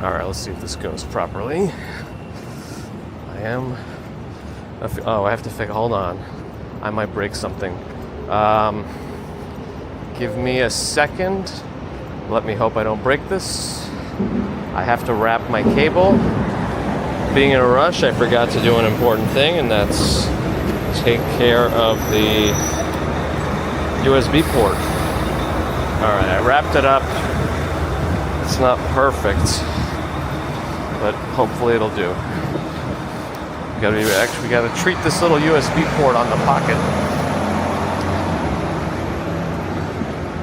Alright, let's see if this goes properly. I have to fix, hold on. I might break something. Give me a second. Let me hope I don't break this. I have to wrap my cable. Being in a rush, I forgot to do an important thing, and that's take care of the USB port. Alright, I wrapped it up. It's not perfect, but hopefully it'll do. We gotta treat this little USB port on the pocket,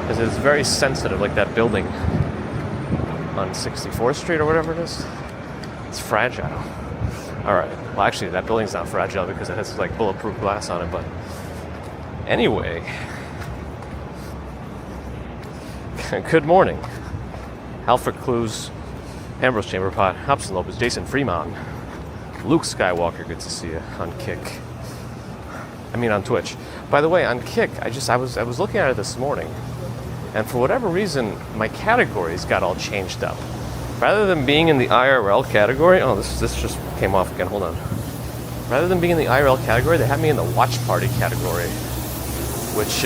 because it's very sensitive, like that building on 64th Street or whatever it is. It's fragile. Alright, well actually that building's not fragile because it has like bulletproof glass on it, but anyway. Good morning. Alfred Clues, Ambrose Chamber Pot, Hobson Lopez, Jason Freeman, Luke Skywalker, good to see you on Kick. I mean on Twitch. By the way, on Kick, I was looking at it this morning, and for whatever reason, my categories got all changed up. Rather than being in the IRL category, oh, this just came off again, hold on. Rather than being in the IRL category, they had me in the watch party category, which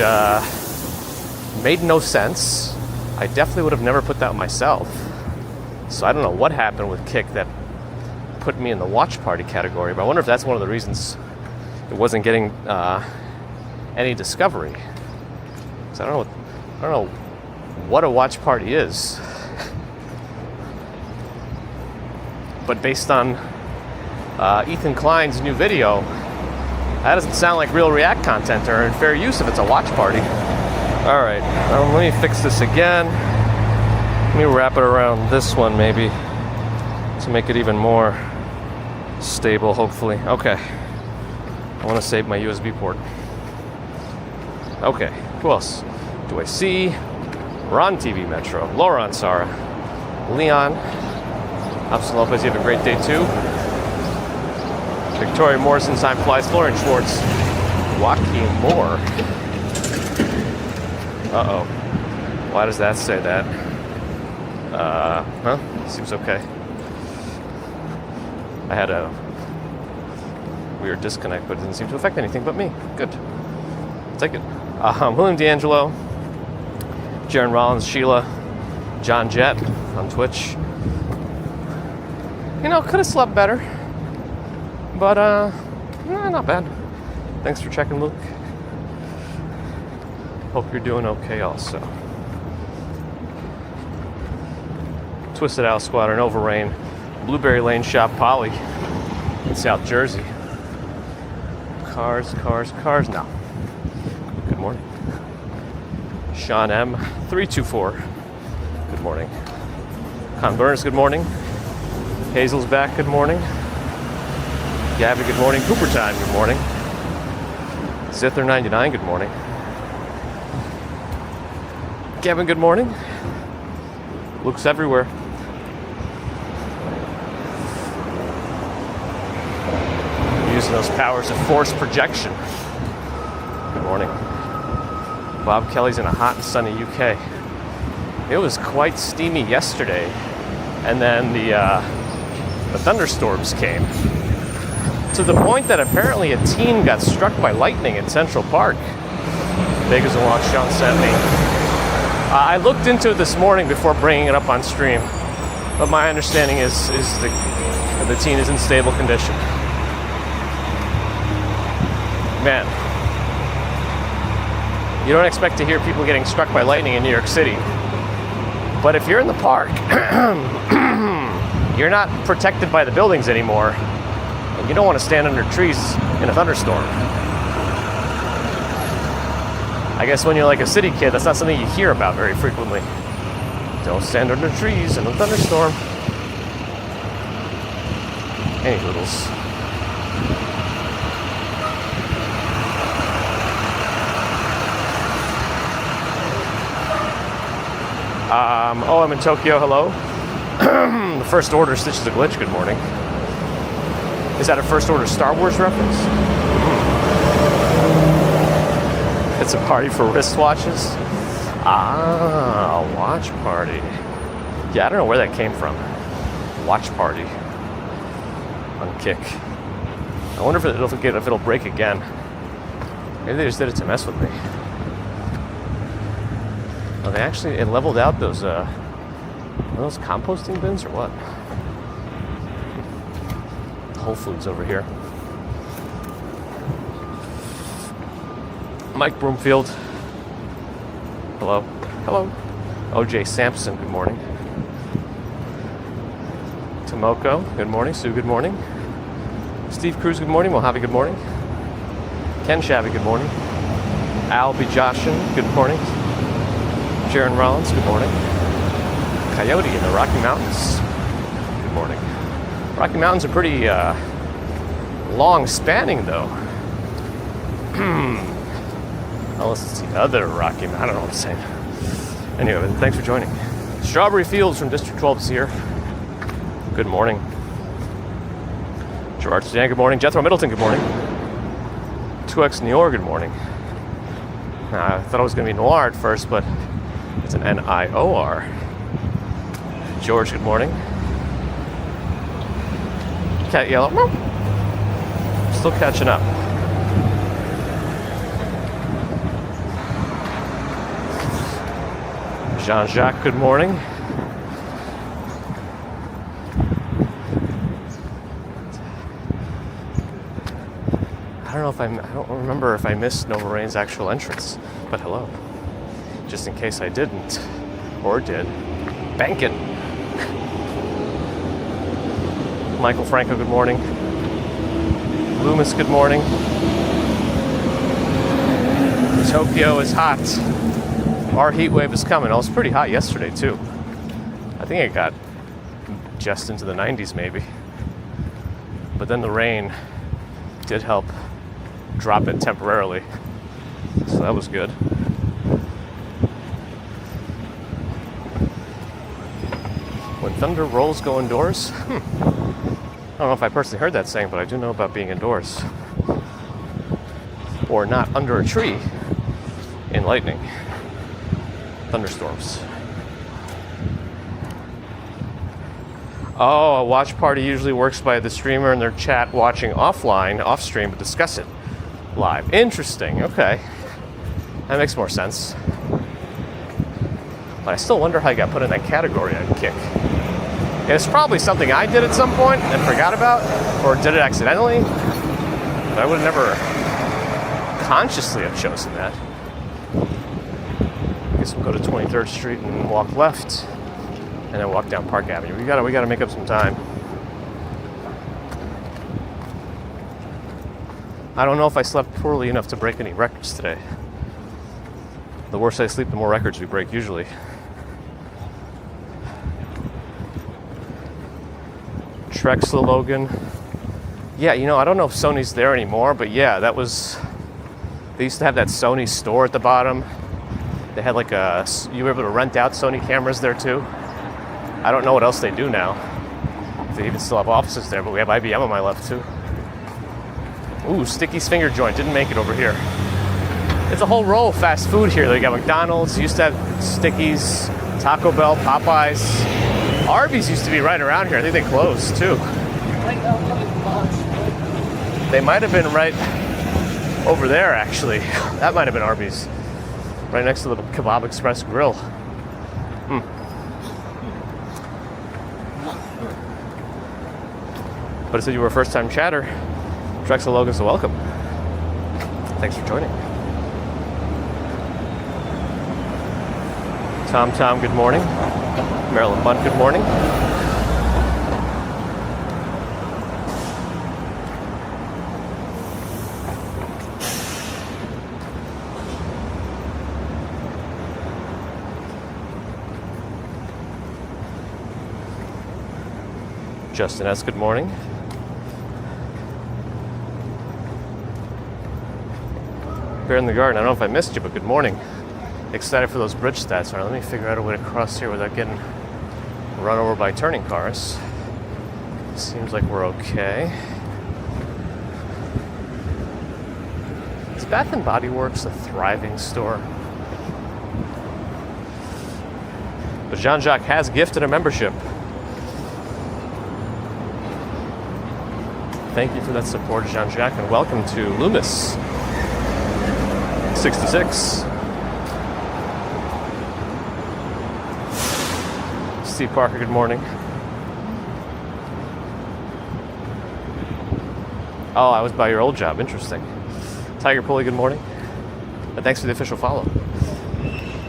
made no sense. I definitely would have never put that myself. So I don't know what happened with Kick that put me in the watch party category, but I wonder if that's one of the reasons it wasn't getting any discovery. So I don't know what a watch party is. But based on Ethan Klein's new video, that doesn't sound like real React content or fair use if it's a watch party. All right, let me fix this again. Let me wrap it around this one maybe to make it even more stable, hopefully. Okay, I want to save my USB port. Okay, who else do I see? Ron TV Metro, Laura Ansara, Leon, Hobson Lopez, you have a great day too. Victoria Morrison, Time Flies, Florian Schwartz, Joaquin Moore. Uh-oh. Why does that say that? Seems okay. I had a weird disconnect, but it didn't seem to affect anything but me. Good. I'll take it. William D'Angelo, Jaron Rollins, Sheila, John Jett on Twitch. You know, could have slept better. But, not bad. Thanks for checking, Luke. Hope you're doing okay also. Twisted Owl Squadron, Overrain, Blueberry Lane Shop, Polly in South Jersey. Cars. No. Good morning. Sean M. 324. Good morning. Con Burns, good morning. Hazel's back, good morning. Gabby, good morning. Cooper Time, good morning. Zither99, good morning. Kevin, good morning. Luke's everywhere. Using those powers of force projection. Good morning. Bob Kelly's in a hot and sunny UK. It was quite steamy yesterday, and then the thunderstorms came. To the point that apparently a teen got struck by lightning in Central Park. Big as a walk Sean sent me. I looked into it this morning before bringing it up on stream, but my understanding is the teen is in stable condition. Man, you don't expect to hear people getting struck by lightning in New York City, but if you're in the park, you're not protected by the buildings anymore. You don't want to stand under trees in a thunderstorm. I guess when you're like a city kid, that's not something you hear about very frequently. Don't stand under trees in a thunderstorm. Any doodles. I'm in Tokyo, hello. The First Order stitches a glitch, good morning. Is that a First Order Star Wars reference? It's a party for wristwatches? Ah, a watch party. Yeah, I don't know where that came from. watch party on Kick. I wonder if it'll break again. Maybe they just did it to mess with me. Oh, it leveled out those composting bins or what? Whole Foods over here. Mike Broomfield. Hello. Hello. OJ Sampson, good morning. Tomoko, good morning. Sue, good morning. Steve Cruz, good morning. Mojave, good morning. Ken Shabby, good morning. Al B. Joshin, good morning. Sharon Rollins, good morning. Coyote in the Rocky Mountains, good morning. Rocky Mountains are pretty long spanning though. Unless it's the other Rocky Mountain, I don't know what I'm saying. Anyway, thanks for joining. Strawberry Fields from District 12 is here. Good morning. Gerard Suzanne, good morning. Jethro Middleton, good morning. 2X Nior, good morning. I thought it was going to be Noir at first, but it's an Nior. George, good morning. Cat Yellow, still catching up. Jean-Jacques, good morning. I don't remember if I missed Nova Rain's actual entrance, but hello. Just in case I didn't, or did. Bank it. Michael Franco, good morning. Loomis, good morning. Tokyo is hot. Our heat wave is coming. Oh, it was pretty hot yesterday, too. I think it got just into the 90s, maybe. But then the rain did help drop it temporarily. So that was good. When thunder rolls, go indoors? I don't know if I personally heard that saying, but I do know about being indoors. Or not under a tree in lightning. Thunderstorms. Oh, a watch party usually works by the streamer and their chat watching offline, off stream, but discuss it live. Interesting, okay. That makes more sense. But I still wonder how you got put in that category on Kick. It's probably something I did at some point and forgot about, or did it accidentally. But I would never consciously have chosen that. I guess we'll go to 23rd Street and walk left, and then walk down Park Avenue. We gotta make up some time. I don't know if I slept poorly enough to break any records today. The worse I sleep, the more records we break usually. Trexler Logan. Yeah, I don't know if Sony's there anymore, but yeah, they used to have that Sony store at the bottom. They had you were able to rent out Sony cameras there too. I don't know what else they do now. They even still have offices there, but we have IBM on my left too. Ooh, Sticky's Finger Joint, didn't make it over here. It's a whole row of fast food here. They got McDonald's, used to have Sticky's, Taco Bell, Popeyes. Arby's used to be right around here. I think they closed too. They might have been right over there actually. That might have been Arby's. Right next to the Kebab Express Grill. But it said you were a first-time chatter. Drexel Logan, so welcome. Thanks for joining. Tom, good morning. Marilyn Bunt, good morning. Justin S., good morning. Bear in the Garden, I don't know if I missed you, but good morning. Excited for those bridge stats. All right, let me figure out a way to cross here without getting run over by turning cars. Seems like we're okay. Is Bath & Body Works a thriving store? But Jean-Jacques has gifted a membership. Thank you for that support, Jean-Jacques, and welcome to Loomis 66. Steve Parker, good morning. Oh, I was by your old job. Interesting. Tiger Pulley, good morning. And thanks for the official follow.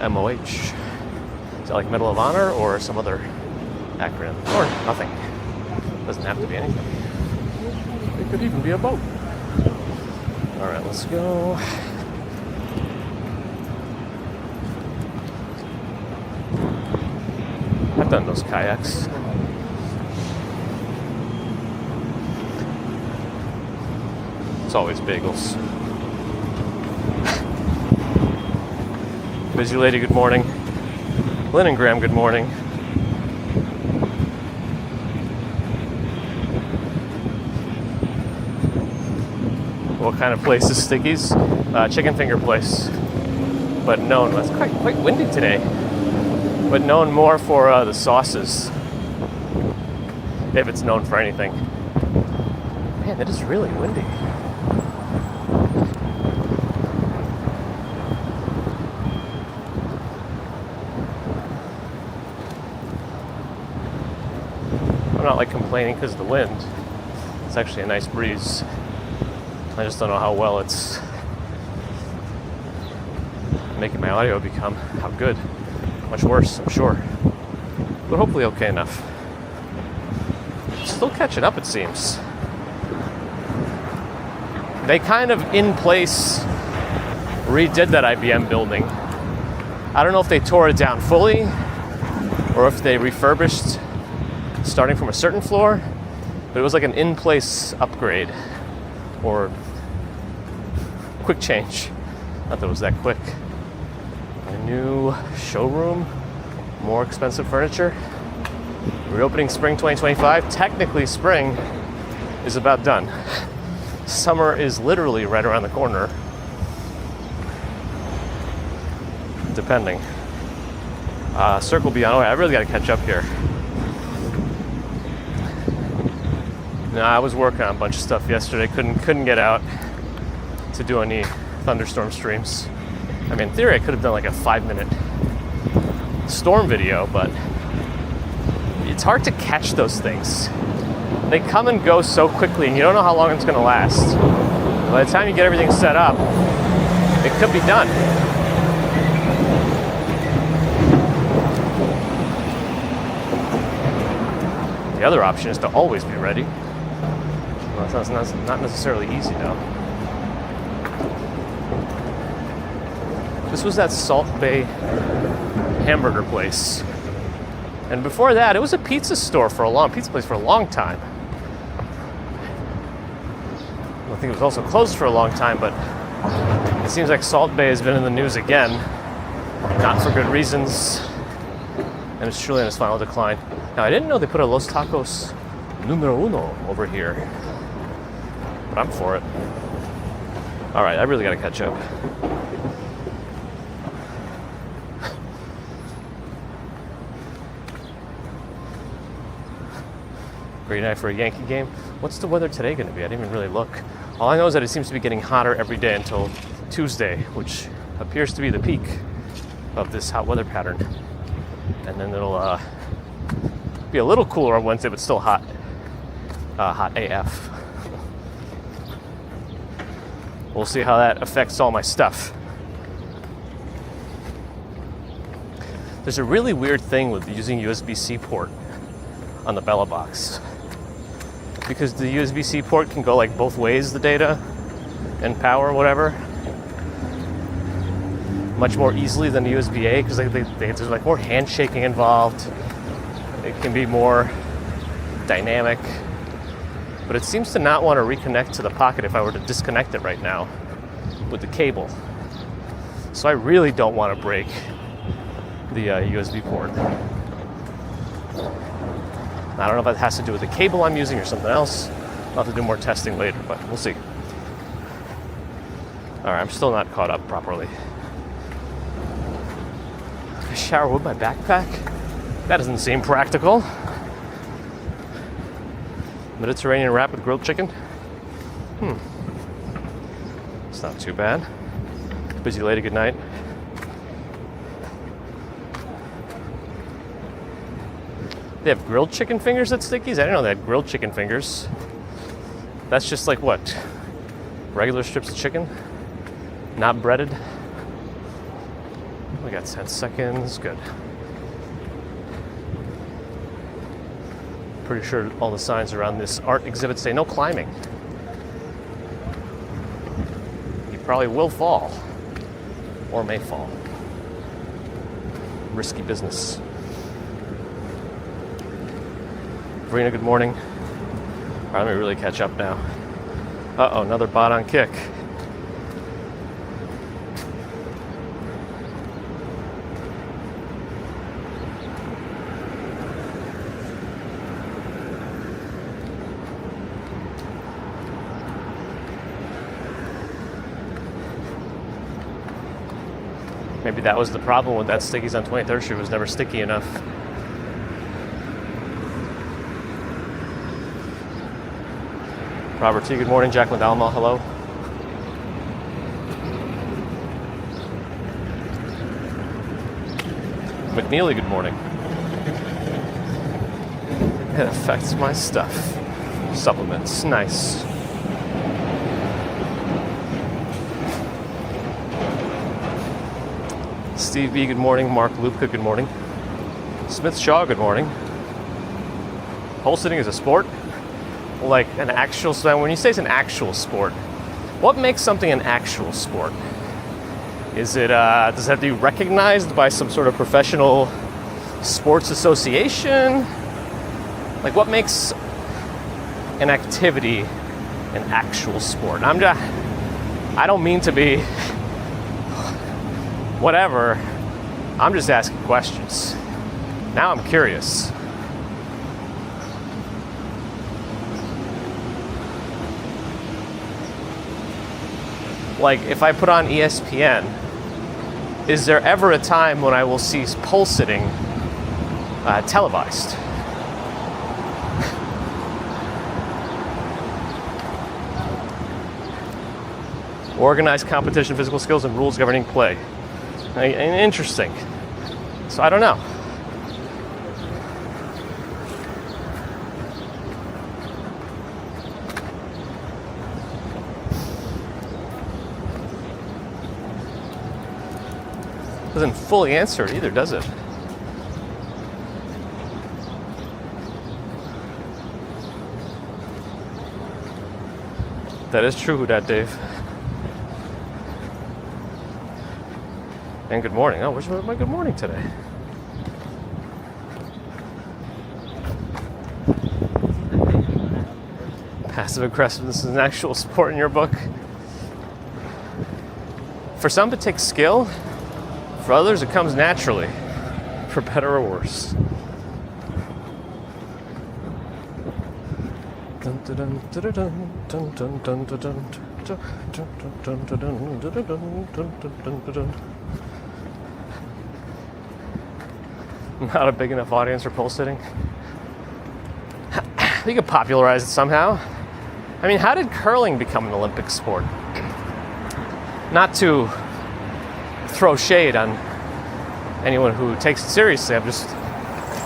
MOH. Is that like Medal of Honor or some other acronym? Or nothing. Doesn't have to be anything. It could even be a boat. All right, let's go. I've done those kayaks. It's always bagels. Busy Lady, good morning. Leningram, good morning. What kind of place is Sticky's? Chicken finger place. But known, it's quite windy today. But known more for the sauces. If it's known for anything. Man, it is really windy. I'm not like complaining because of the wind. It's actually a nice breeze. I just don't know how well it's making my audio become. How good. Much worse, I'm sure. But hopefully okay enough. Still catching up, it seems. They kind of in place redid that IBM building. I don't know if they tore it down fully or if they refurbished starting from a certain floor, but it was like an in-place upgrade or quick change. Not that it was that quick. A new showroom, more expensive furniture. Reopening spring 2025. Technically, spring is about done. Summer is literally right around the corner. Depending. Circle beyond. Oh, I really got to catch up here. No, I was working on a bunch of stuff yesterday. Couldn't get out to do any thunderstorm streams. I mean, in theory, I could have done like a 5-minute storm video, but it's hard to catch those things. They come and go so quickly, and you don't know how long it's going to last. By the time you get everything set up, it could be done. The other option is to always be ready. Well, that's not necessarily easy, though. This was that Salt Bay hamburger place. And before that, it was a pizza place for a long time. I think it was also closed for a long time, but it seems like Salt Bay has been in the news again. Not for good reasons. And it's truly in its final decline. Now, I didn't know they put a Los Tacos Numero Uno over here. But I'm for it. All right, I really got to catch up. Great night for a Yankee game. What's the weather today going to be? I didn't even really look. All I know is that it seems to be getting hotter every day until Tuesday, which appears to be the peak of this hot weather pattern. And then it'll be a little cooler on Wednesday, but still hot. Hot AF. We'll see how that affects all my stuff. There's a really weird thing with using USB-C port on the Bella box. Because the USB-C port can go like both ways, the data and power, whatever, much more easily than the USB-A, because there's like more handshaking involved. It can be more dynamic, but it seems to not want to reconnect to the pocket if I were to disconnect it right now with the cable. So I really don't want to break the USB port. I don't know if that has to do with the cable I'm using or something else. I'll have to do more testing later, but we'll see. All right, I'm still not caught up properly. I shower with my backpack? That doesn't seem practical. Mediterranean wrap with grilled chicken? It's not too bad. Busy lady, good night. They have grilled chicken fingers at Stickies? I didn't know they had grilled chicken fingers. That's just like what? Regular strips of chicken? Not breaded? We got 10 seconds. Good. Pretty sure all the signs around this art exhibit say no climbing. You probably will fall. Or may fall. Risky business. Verena, good morning. All right, let me really catch up now. Uh-oh, another bot on kick. Maybe that was the problem with that Stickies on 23rd Street. It was never sticky enough. Robert T, good morning. Jack Madalma, hello. McNeely, good morning. It affects my stuff. Supplements, nice. Steve B, good morning. Mark Lupka, good morning. Smith Shaw, good morning. Pole sitting is a sport? Like an actual, so when you say it's an actual sport, what makes something an actual sport? Is it, does it have to be recognized by some sort of professional sports association? Like what makes an activity an actual sport? I don't mean to be whatever, I'm just asking questions. Now I'm curious. Like, if I put on ESPN, is there ever a time when I will see pole sitting televised? Organized competition, physical skills, and rules governing play. Interesting. So I don't know. Doesn't fully answer it either, does it? That is true, that Dave. And good morning. Oh, where's my good morning today? Passive aggressiveness is an actual sport in your book. For some, it takes skill. For others, it comes naturally, for better or worse. Not a big enough audience for pole sitting. You could popularize it somehow. I mean, how did curling become an Olympic sport? Not to throw shade on anyone who takes it seriously. I'm just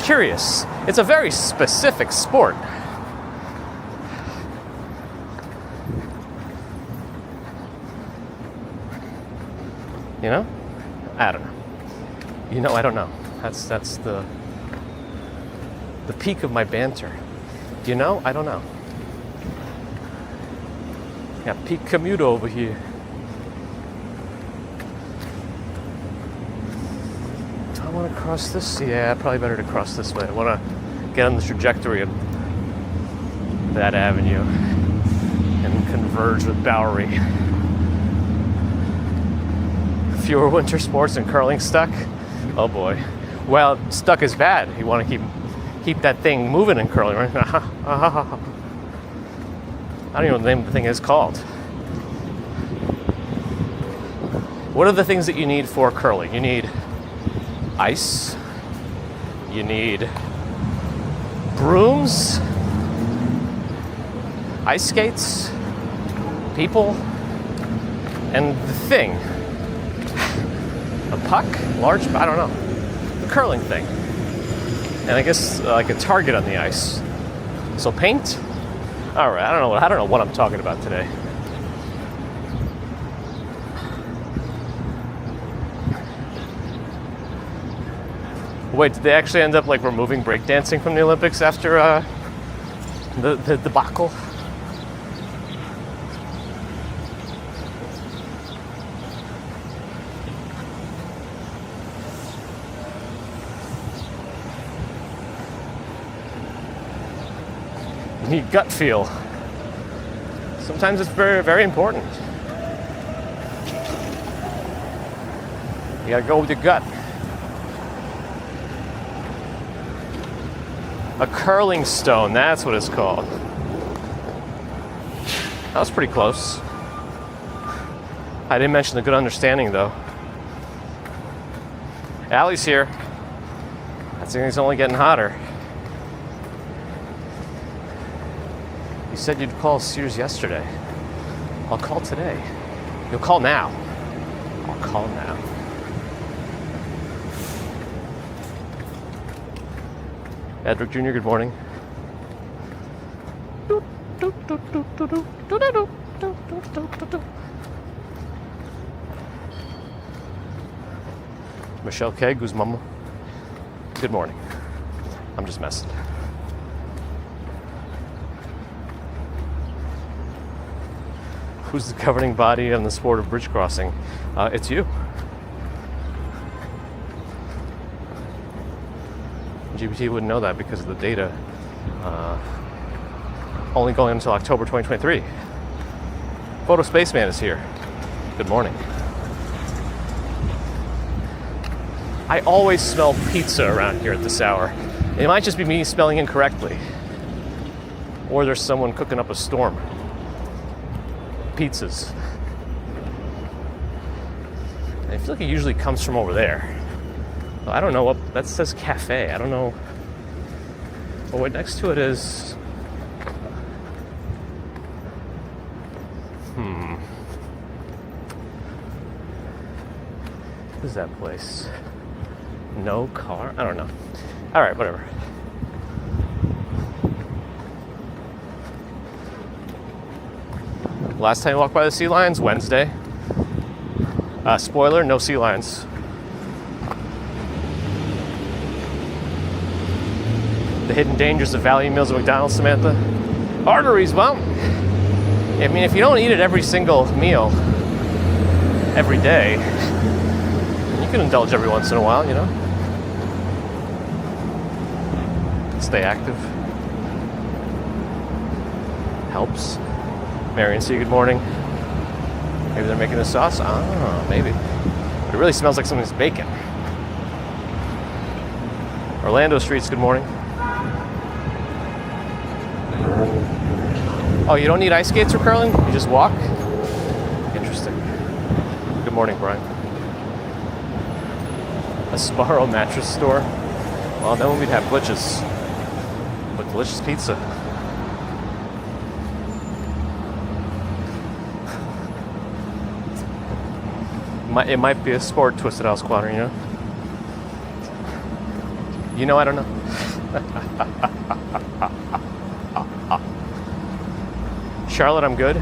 curious. It's a very specific sport. You know? I don't know. You know, I don't know. That's the peak of my banter. You know? I don't know. Got peak commute over here. I want to cross this? Yeah, probably better to cross this way. I want to get on the trajectory of that avenue and converge with Bowery. Fewer winter sports and curling stuck? Oh boy. Well, stuck is bad. You want to keep that thing moving in curling, right? I don't even know what the name of the thing is called. What are the things that you need for curling? You need ice, you need brooms, ice skates, people, and the thing. A puck? Large? I don't know. The curling thing. And I guess like a target on the ice. So paint? Alright, I don't know what I'm talking about today. Wait, did they actually end up like removing breakdancing from the Olympics after the debacle? You need gut feel. Sometimes it's very, very important. You gotta go with your gut. A curling stone, that's what it's called. That was pretty close. I didn't mention the good understanding though. Allie's here. I think it's only getting hotter. You said you'd call Sears yesterday. I'll call today. You'll call now. I'll call now. Edric Jr., good morning. Michelle K, who's mama? Good morning. I'm just messing. Who's the governing body on the sport of bridge crossing? It's you. GPT wouldn't know that because of the data only going until October 2023. Photo Spaceman is here. Good morning. I always smell pizza around here at this hour. It might just be me smelling incorrectly. Or there's someone cooking up a storm. Pizzas. I feel like it usually comes from over there. I don't know what that says, cafe. I don't know. But what next to it is. What is that place? No car? I don't know. All right, whatever. Last time I walked by the sea lions, Wednesday. Spoiler, no sea lions. The hidden dangers of value meals at McDonald's, Samantha. Arteries, well, I mean, if you don't eat it every single meal, every day, you can indulge every once in a while, you know? Stay active. Helps. Marion C, good morning. Maybe they're making the sauce? Ah, maybe. But it really smells like something's baking. Orlando Streets, good morning. Oh, you don't need ice skates for curling? You just walk? Interesting. Good morning, Brian. A Sparrow mattress store? Well, then we'd have glitches. But delicious pizza. It might be a sport, Twisted House Squatter, you know? You know, I don't know. Charlotte, I'm good.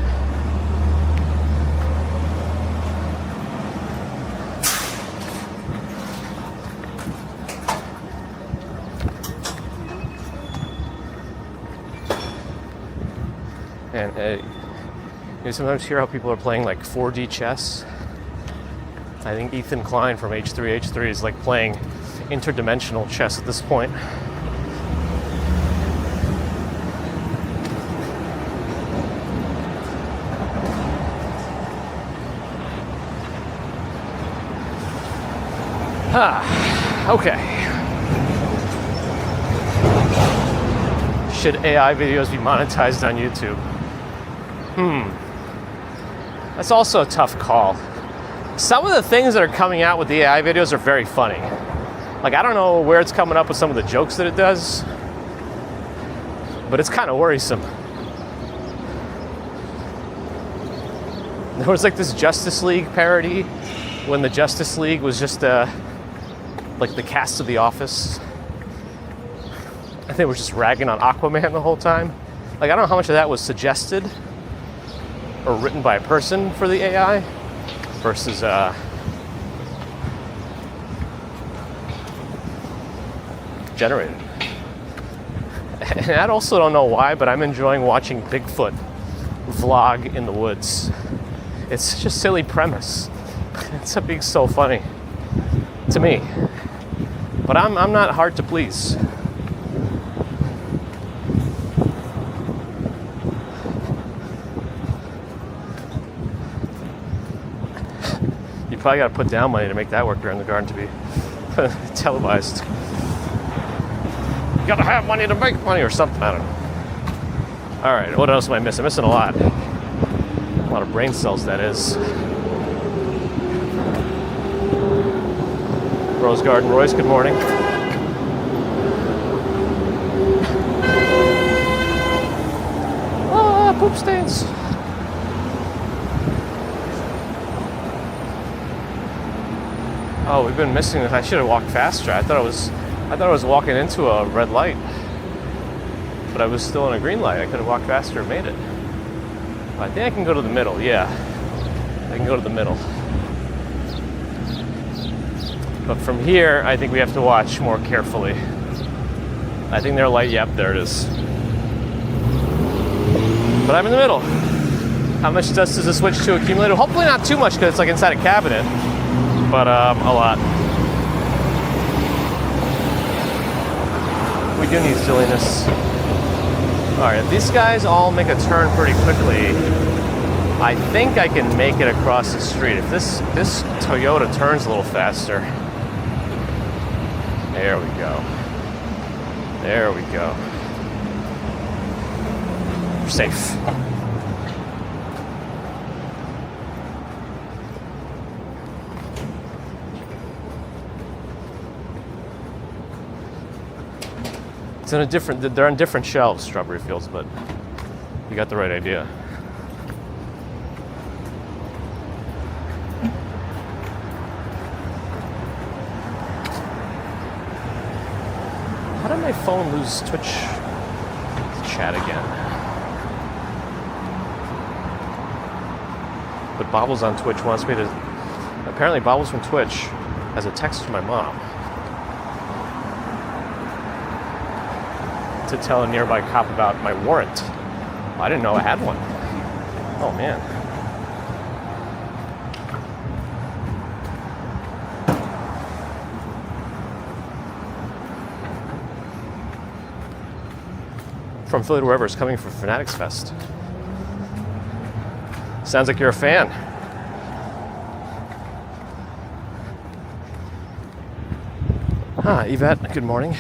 And you sometimes hear how people are playing like 4D chess. I think Ethan Klein from H3H3 is like playing interdimensional chess at this point. Okay. Should AI videos be monetized on YouTube? That's also a tough call. Some of the things that are coming out with the AI videos are very funny. Like, I don't know where it's coming up with some of the jokes that it does, but it's kind of worrisome. There was like this Justice League parody when the Justice League was just like the cast of The Office. I think we're just ragging on Aquaman the whole time. Like, I don't know how much of that was suggested or written by a person for the AI versus generated. And I also don't know why, but I'm enjoying watching Bigfoot vlog in the woods. It's such a silly premise. It's being so funny to me. But I'm not hard to please. You probably got to put down money to make that work during the garden to be televised. You gotta have money to make money or something, I don't know. All right, what else am I missing? I'm missing a lot. A lot of brain cells, that is. Rose Garden Royce, good morning. Ah, poop stains. Oh, we've been missing it. I should have walked faster. I thought I was walking into a red light, but I was still in a green light. I could have walked faster and made it. I think I can go to the middle. Yeah, I can go to the middle. But from here, I think we have to watch more carefully. I think their light. Yep, there it is. But I'm in the middle. How much dust does the switch to accumulate? Hopefully not too much, because it's like inside a cabinet. But a lot. We do need silliness. Alright, these guys all make a turn pretty quickly. I think I can make it across the street. If this Toyota turns a little faster. There we go. There we go. We're safe. They're on different shelves, Strawberry Fields, but you got the right idea. How did my phone lose Twitch chat again? But Bobbles on Twitch wants me to... Apparently Bobbles from Twitch has a text from my mom to tell a nearby cop about my warrant. I didn't know I had one. Oh man. From Philly to wherever is coming for Fanatics Fest. Sounds like you're a fan. Yvette, good morning.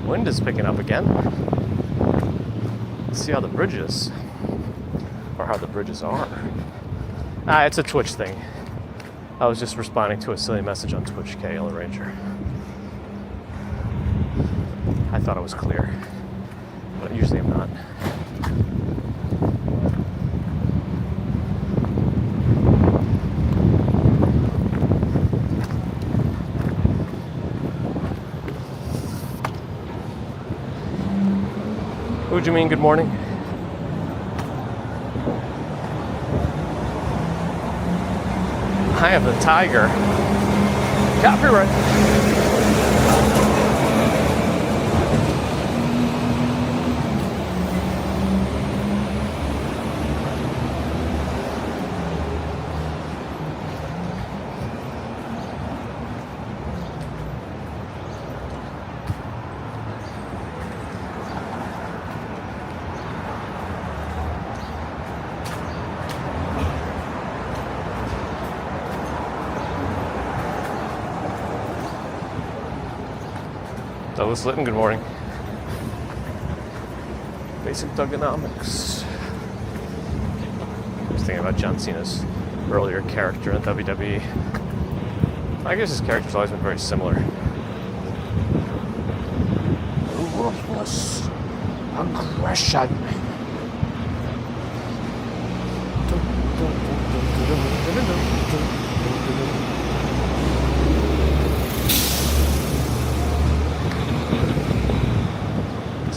Wind is picking up again. Let's see how the bridge is. Or how the bridges are. It's a Twitch thing. I was just responding to a silly message on Twitch, KL Ranger. I thought it was clear. But usually I'm not. Who'd you mean, good morning? I have the tiger. Copyright. Douglas Litton, good morning. Basic Dugonomics. I was thinking about John Cena's earlier character in WWE. I guess his character's always been very similar. Ruthless aggression.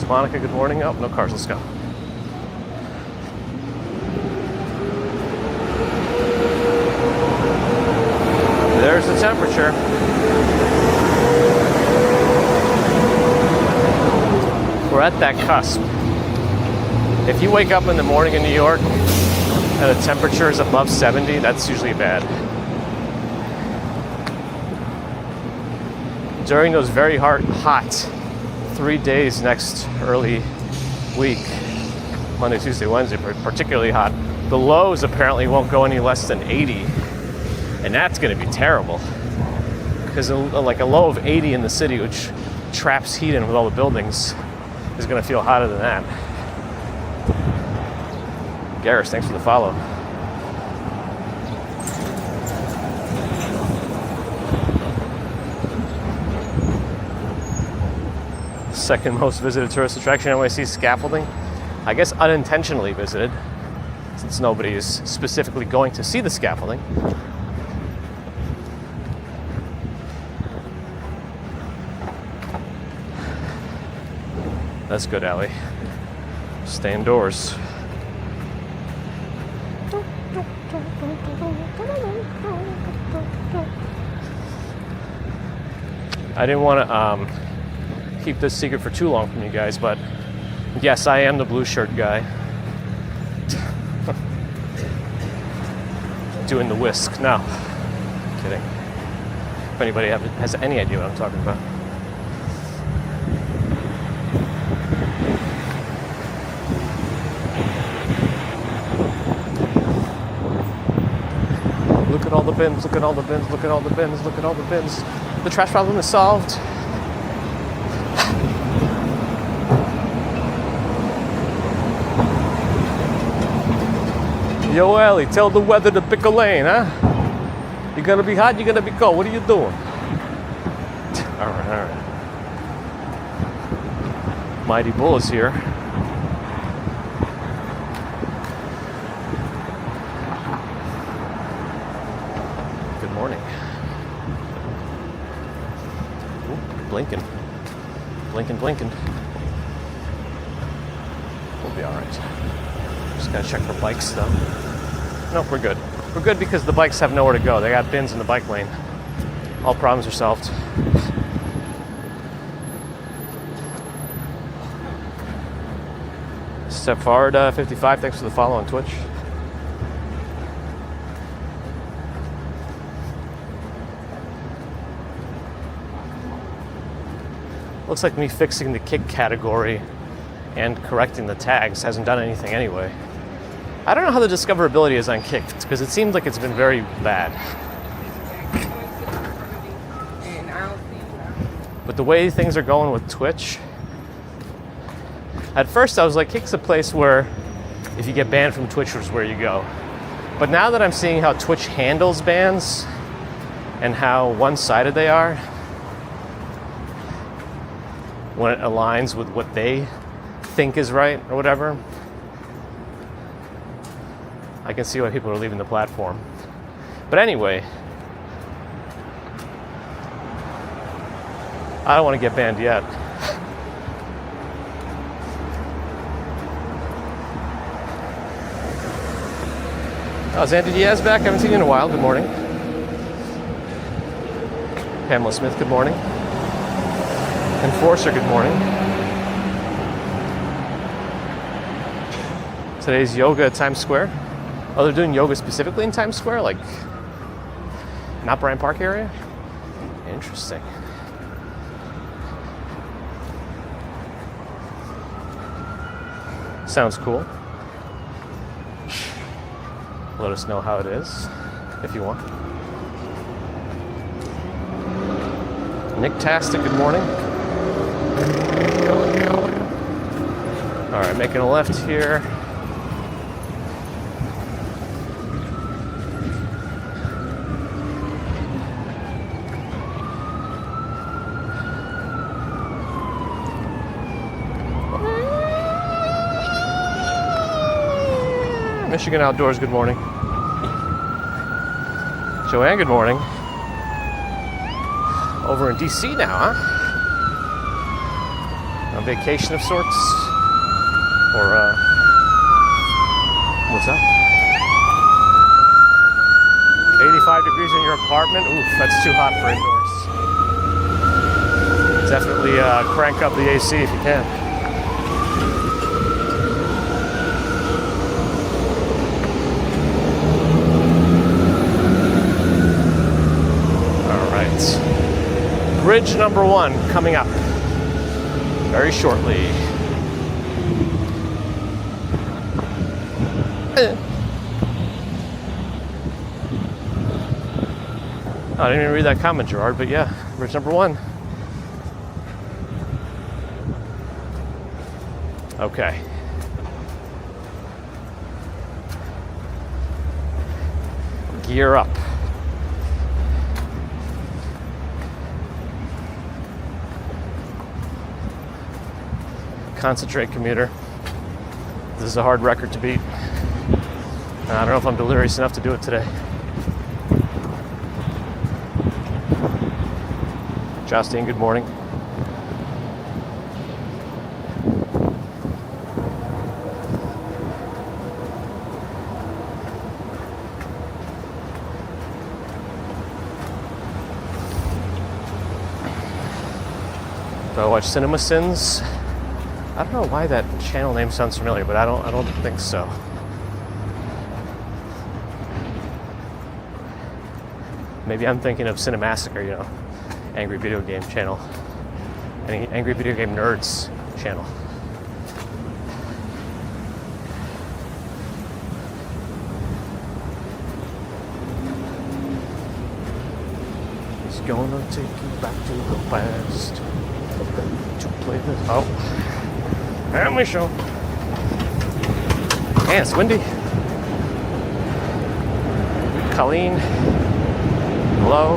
Monica, good morning. Oh, no cars, let's go. There's the temperature. We're at that cusp. If you wake up in the morning in New York and the temperature is above 70, that's usually bad. During those very hot 3 days next early week, Monday, Tuesday, Wednesday, particularly hot, the lows apparently won't go any less than 80, and that's going to be terrible because like a low of 80 in the city, which traps heat in with all the buildings, is going to feel hotter than that. Garris, thanks for the follow. Second most visited tourist attraction in NYC, Scaffolding. I guess unintentionally visited, since nobody is specifically going to see the scaffolding. That's good, Allie. Stay indoors. I didn't want to keep this secret for too long from you guys, but yes, I am the blue shirt guy. Doing the whisk. No, kidding. If anybody has any idea what I'm talking about. Look at all the bins, look at all the bins, look at all the bins, look at all the bins. The trash problem is solved. Yo, Ellie, tell the weather to pick a lane, huh? You're gonna be hot, you're gonna be cold. What are you doing? All right. Mighty Bull is here. Good morning. Ooh, blinking. Blinking. We'll be all right. Just gotta check for bikes though. Nope, we're good. We're good because the bikes have nowhere to go. They got bins in the bike lane. All problems are solved. Step forward, 55. Thanks for the follow on Twitch. Looks like me fixing the kick category and correcting the tags hasn't done anything anyway. I don't know how the discoverability is on Kick, because it seems like it's been very bad. But the way things are going with Twitch, at first I was like, Kick's a place where if you get banned from Twitch is where you go. But now that I'm seeing how Twitch handles bans and how one-sided they are, when it aligns with what they think is right or whatever, I can see why people are leaving the platform. But anyway, I don't want to get banned yet. Oh, is Andy Diaz back? I haven't seen you in a while. Good morning. Pamela Smith, good morning. Enforcer, good morning. Today's yoga at Times Square. Oh, they're doing yoga specifically in Times Square? Like, not Bryant Park area? Interesting. Sounds cool. Let us know how it is, if you want. Nick-tastic, good morning. All right, making a left here. Michigan Outdoors, good morning. Joanne, good morning. Over in DC now, huh? On vacation of sorts? Or, what's up? 85 degrees in your apartment? Oof, that's too hot for indoors. Definitely crank up the AC if you can. All right. Bridge number 1 coming up very shortly. I didn't even read that comment, Gerard, but yeah, bridge number 1. Okay. Gear up. Concentrate, commuter. This is a hard record to beat. I don't know if I'm delirious enough to do it today. Justine, good morning. Do I watch Cinema Sins? I don't know why that channel name sounds familiar, but I don't think so. Maybe I'm thinking of Cinemassacre, you know, angry video game channel, any angry video game nerds channel. He's gonna take you back to the past to play this. Oh, family show. Man, it's windy. Colleen. Hello.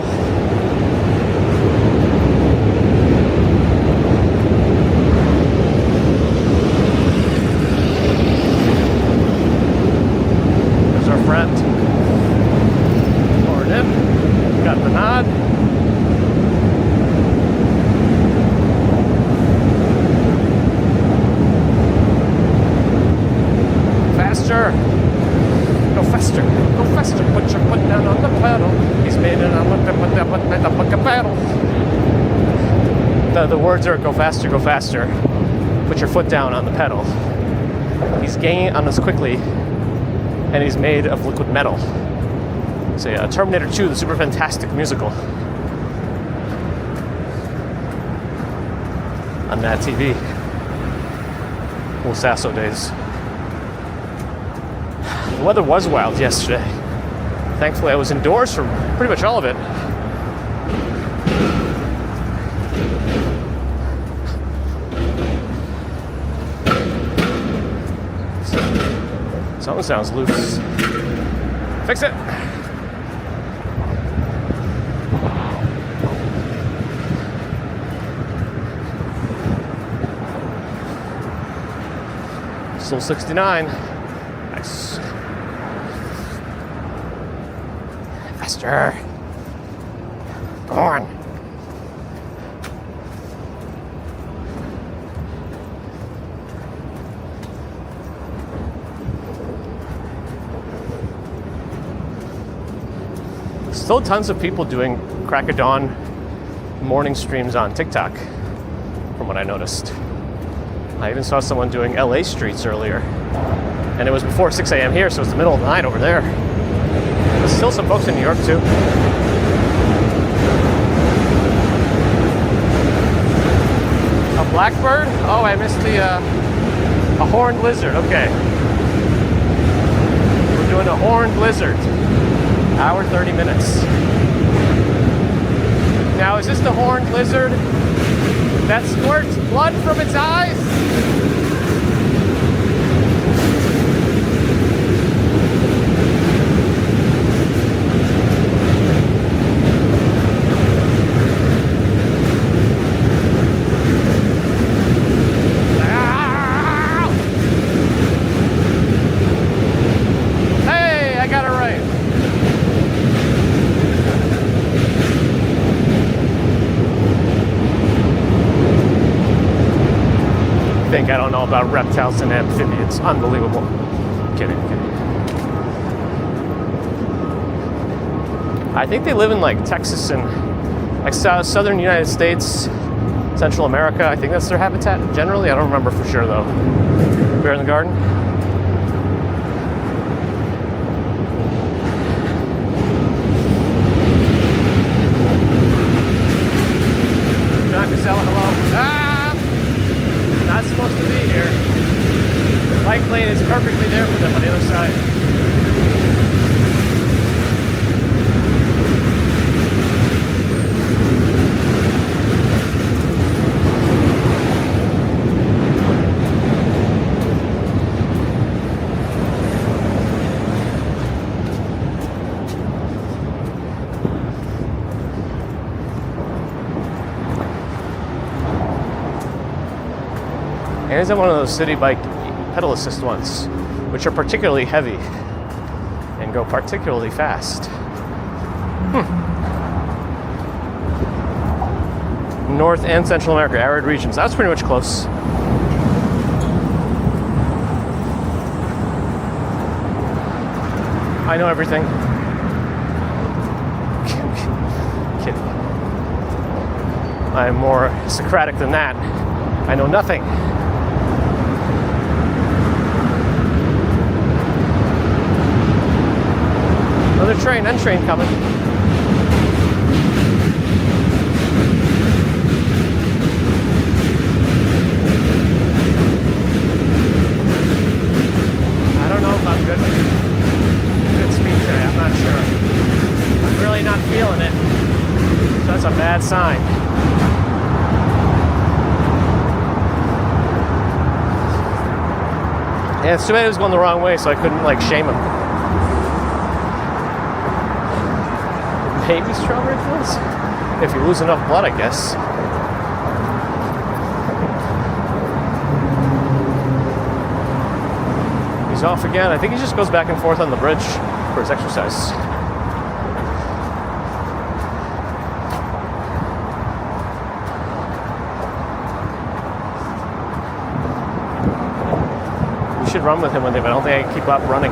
There's our friend. Poured in. Got the nod. Faster. Go faster. Go faster. Put your foot down on the pedal. He's made it on the pedal. The words are go faster, go faster. Put your foot down on the pedal. He's gaining on us quickly, and he's made of liquid metal. Say Terminator 2, the super fantastic musical. On that TV. Old Sasso days. The weather was wild yesterday. Thankfully, I was indoors for pretty much all of it. Something sounds loose. Fix it. Still 69. Nice. Faster. Go on. Still tons of people doing crack of dawn morning streams on TikTok, from what I noticed. I even saw someone doing LA streets earlier, and it was before 6 a.m. here, so it's the middle of the night over there. There's still some folks in New York too. A blackbird? Oh, I missed a horned lizard. Okay. We're doing a horned lizard. Hour 30 minutes. Now, is this the horned lizard that squirts blood from its eyes? think I don't know about reptiles and amphibians. Unbelievable. Kidding. I think they live in like Texas and like southern United States, Central America. I think that's their habitat generally. I don't remember for sure though. Bear in the garden. John Casella, hello. Ah! Not supposed to be here. The bike lane is perfectly there for them on the other side. And is one of those city bike pedal assist ones, which are particularly heavy and go particularly fast. North and Central America, arid regions. That's pretty much close. I know everything. Kidding. I'm more Socratic than that. I know nothing. Another train, end train coming. I don't know if I'm good speed today, I'm not sure. I'm really not feeling it. So that's a bad sign. Yeah, it's too bad it was going the wrong way, so I couldn't like shame him. Maybe strawberry fields? If you lose enough blood, I guess. He's off again. I think he just goes back and forth on the bridge for his exercise. We should run with him one day, but I don't think I can keep up running.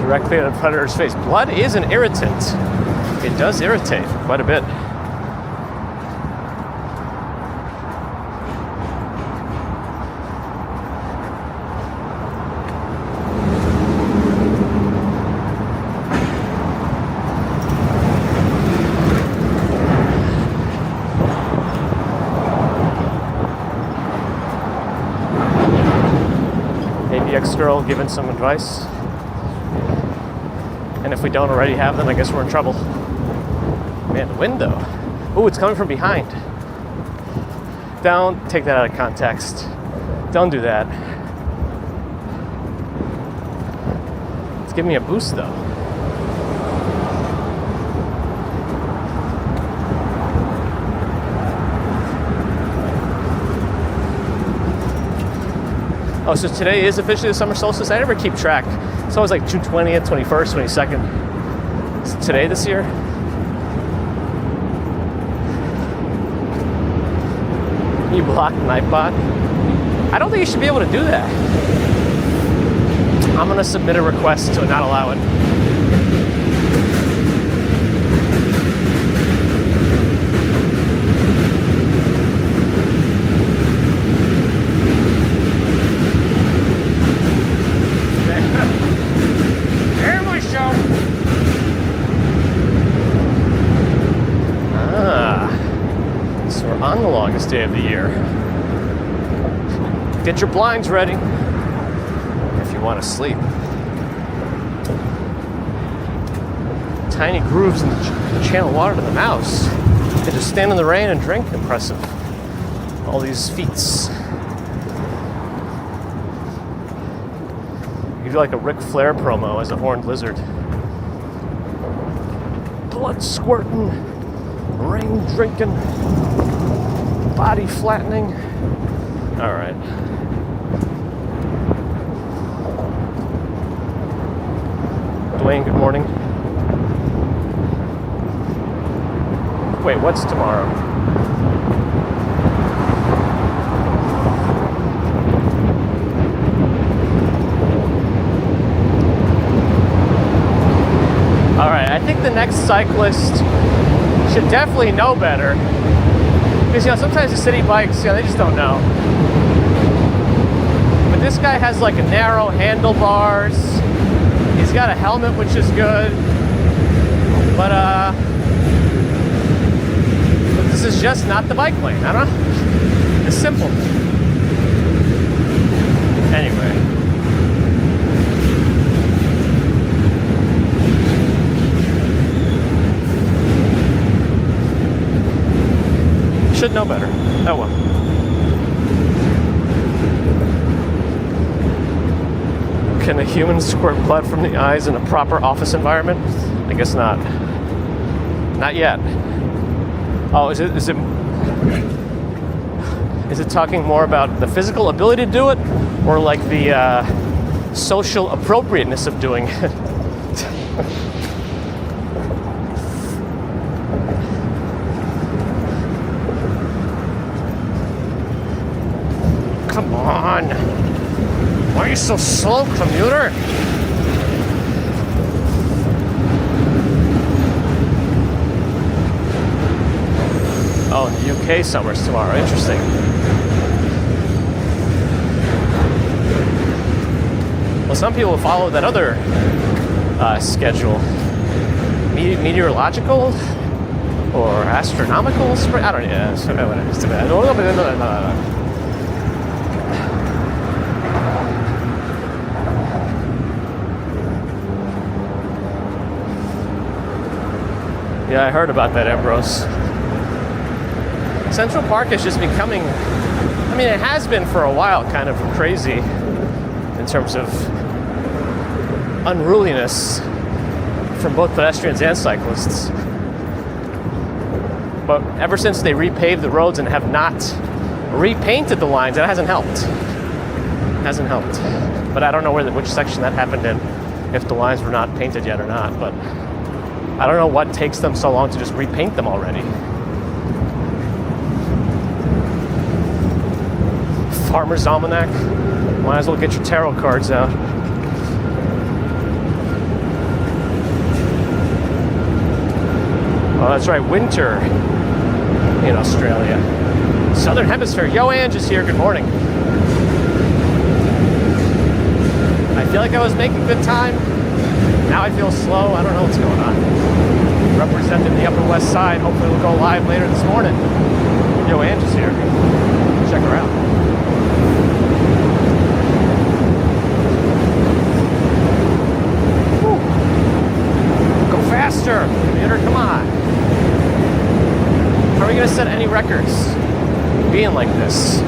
Directly at a predator's face. Blood is an irritant. It does irritate quite a bit. Ebikes girl giving some advice. And if we don't already have them, I guess we're in trouble. Man, the window. Oh, it's coming from behind. Don't take that out of context. Don't do that. It's giving me a boost, though. Oh, so today is officially the summer solstice? I never keep track. It's always like June 20th, 21st, 22nd. Is it today this year? You block Nightbot? I don't think you should be able to do that. I'm going to submit a request to not allow it. On the longest day of the year. Get your blinds ready if you want to sleep. Tiny grooves in the channel water to the mouse. They just stand in the rain and drink. Impressive. All these feats. You do like a Ric Flair promo as a horned lizard. Blood squirting, rain drinking. Body flattening. All right. Dwayne, good morning. Wait, what's tomorrow? Alright, I think the next cyclist should definitely know better. Because, you know, sometimes the city bikes, you know, they just don't know. But this guy has like a narrow handlebars. He's got a helmet, which is good. But this is just not the bike lane. I don't know. It's simple. Anyway. Should know better. Oh well. Can a human squirt blood from the eyes in a proper office environment? I guess not. Not yet. Oh, is it talking more about the physical ability to do it, or like the social appropriateness of doing it? Come on! Why are you so slow, commuter? Oh, in the UK summer's tomorrow. Interesting. Well, some people follow that other schedule. Meteorological or astronomical spring? I don't know. Yeah, I heard about that, Ambrose. Central Park is just becoming, I mean, it has been for a while, kind of crazy in terms of unruliness from both pedestrians and cyclists. But ever since they repaved the roads and have not repainted the lines, it hasn't helped. It hasn't helped. But I don't know which section that happened in, if the lines were not painted yet or not. But I don't know what takes them so long to just repaint them already. Farmer's Almanac. Might as well get your tarot cards out. Oh, that's right, winter in Australia. Southern Hemisphere. Yo, Ange is here. Good morning. I feel like I was making good time. Now I feel slow. I don't know what's going on. Representing the Upper West Side. Hopefully we'll go live later this morning. Yo, Ange is here. Check her out. Faster, commuter, come on. How are we going to set any records being like this?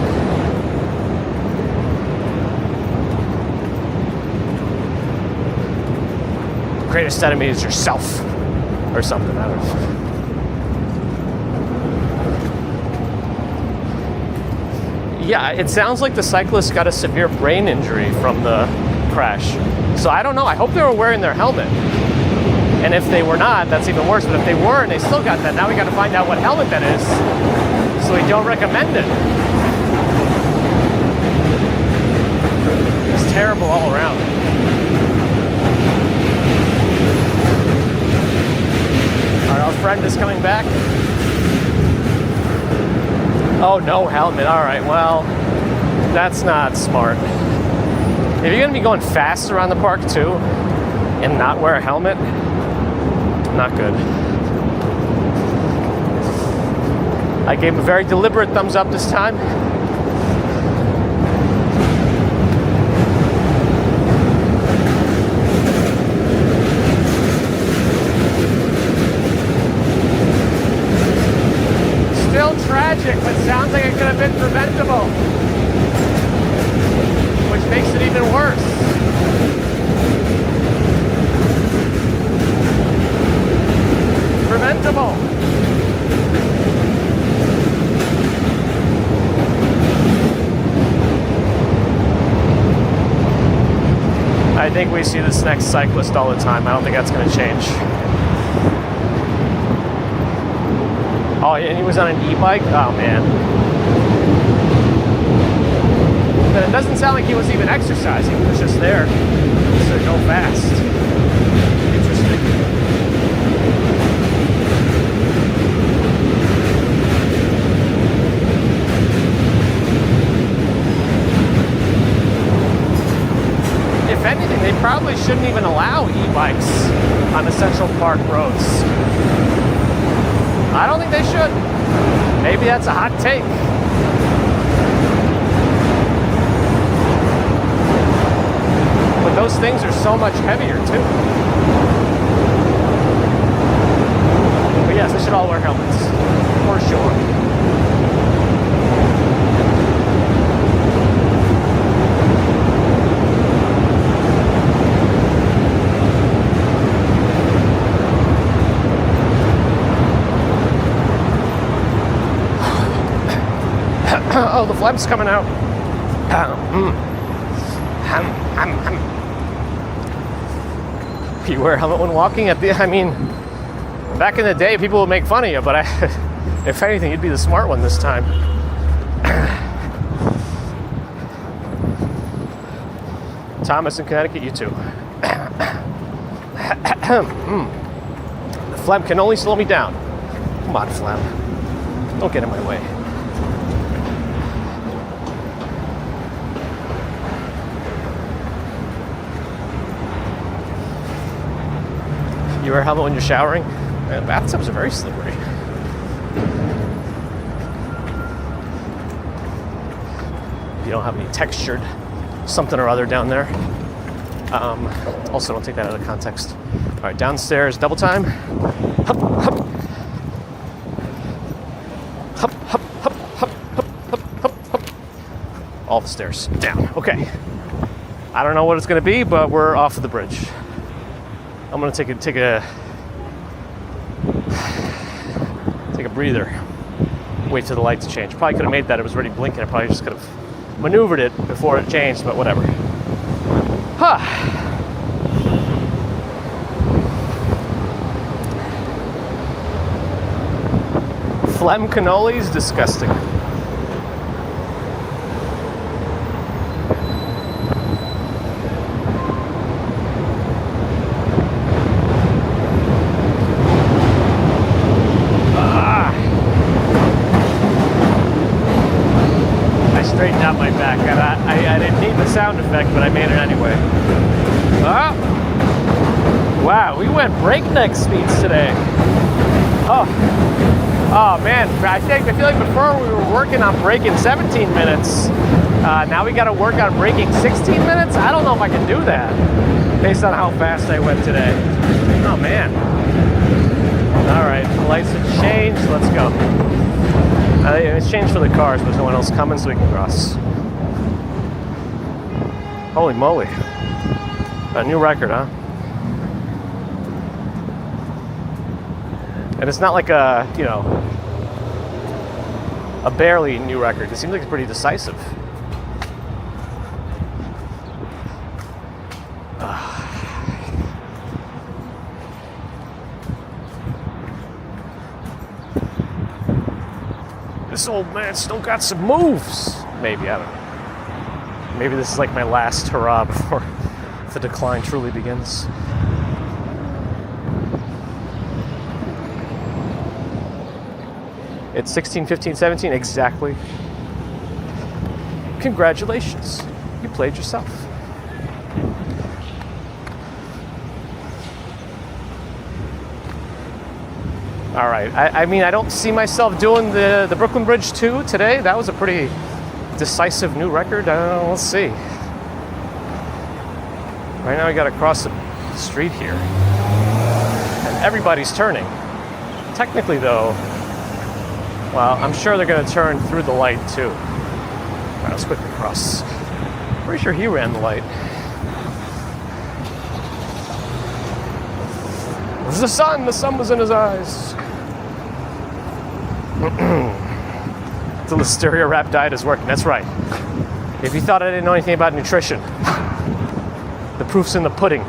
Greatest enemy is yourself, or something, I don't know. Yeah, it sounds like the cyclist got a severe brain injury from the crash. So I don't know, I hope they were wearing their helmet. And if they were not, that's even worse. But if they were and they still got that, now we got to find out what helmet that is, so we don't recommend it. It's terrible all around. Our friend is coming back. Oh, no helmet. All right, well, that's not smart. If you're going to be going fast around the park too and not wear a helmet, not good. I gave a very deliberate thumbs up this time. Still tragic, but sounds like it could have been preventable, which makes it even worse. Preventable. I think we see this next cyclist all the time. I don't think that's going to change. Oh, and he was on an e-bike? Oh, man. But it doesn't sound like he was even exercising. He was just there to go fast. Interesting. If anything, they probably shouldn't even allow e-bikes on the Central Park roads. I don't think they should. Maybe that's a hot take. But those things are so much heavier too. But yes, they should all wear helmets. For sure. Oh, the phlegm's coming out. You wear a helmet when walking I mean, back in the day, people would make fun of you, but if anything, you'd be the smart one this time. Thomas in Connecticut, you too. The phlegm can only slow me down. Come on, phlegm. Don't get in my way. You wear a helmet when you're showering? Man, bathtubs are very slippery. You don't have any textured something or other down there. Also, don't take that out of context. All right, downstairs, double time. Hup, hup. Hup, hup, hup, hup, hup, hup, hup, hup. All the stairs down. Okay. I don't know what it's going to be, but we're off of the bridge. I'm gonna take a breather. Wait till the lights change. Probably could have made that. It was already blinking. I probably just could have maneuvered it before it changed, but whatever. Huh. Phlegm cannolis, disgusting. Sound effect, but I made it anyway. Oh. Wow, we went breakneck speeds today. Oh man, I feel like before we were working on braking 17 minutes. Now we got to work on braking 16 minutes. I don't know if I can do that based on how fast I went today. Oh man. All right, the lights have changed. Let's go. It's changed for the cars, but there's no one else coming, so we can cross. Holy moly. A new record, huh? And it's not like a barely new record. It seems like it's pretty decisive. This old man still got some moves. Maybe, I don't know. Maybe this is like my last hurrah before the decline truly begins. It's 16, 15, 17, exactly. Congratulations, you played yourself. All right, I mean, I don't see myself doing the Brooklyn Bridge 2 today. That was a pretty decisive new record. Let's see. Right now we got to cross the street here. And everybody's turning. Technically though, well, I'm sure they're going to turn through the light too. All right, let's quickly cross. Pretty sure he ran the light. It was the sun was in his eyes. The Listeria Rap diet is working. That's right. If you thought I didn't know anything about nutrition, the proof's in the pudding.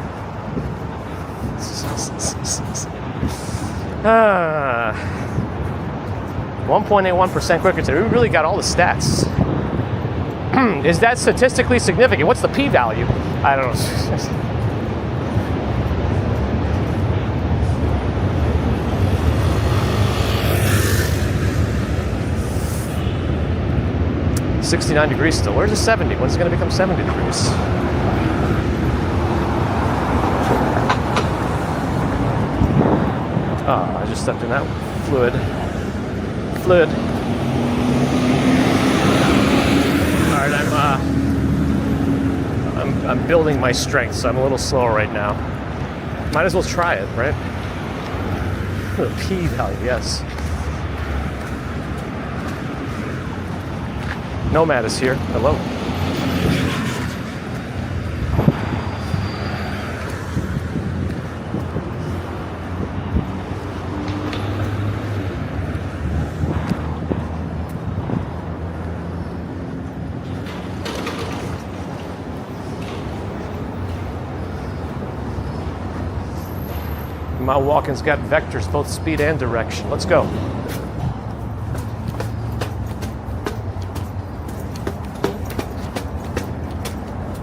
1.81% quicker today. We really got all the stats. Is that statistically significant? What's the p-value? I don't know. 69 degrees still. Where's the 70? When's it going to become 70 degrees? Oh, I just stepped in that fluid. All right, I'm building my strength, so I'm a little slower right now. Might as well try it, right? The p-value, yes. Nomad is here. Hello. My walking's got vectors, both speed and direction. Let's go.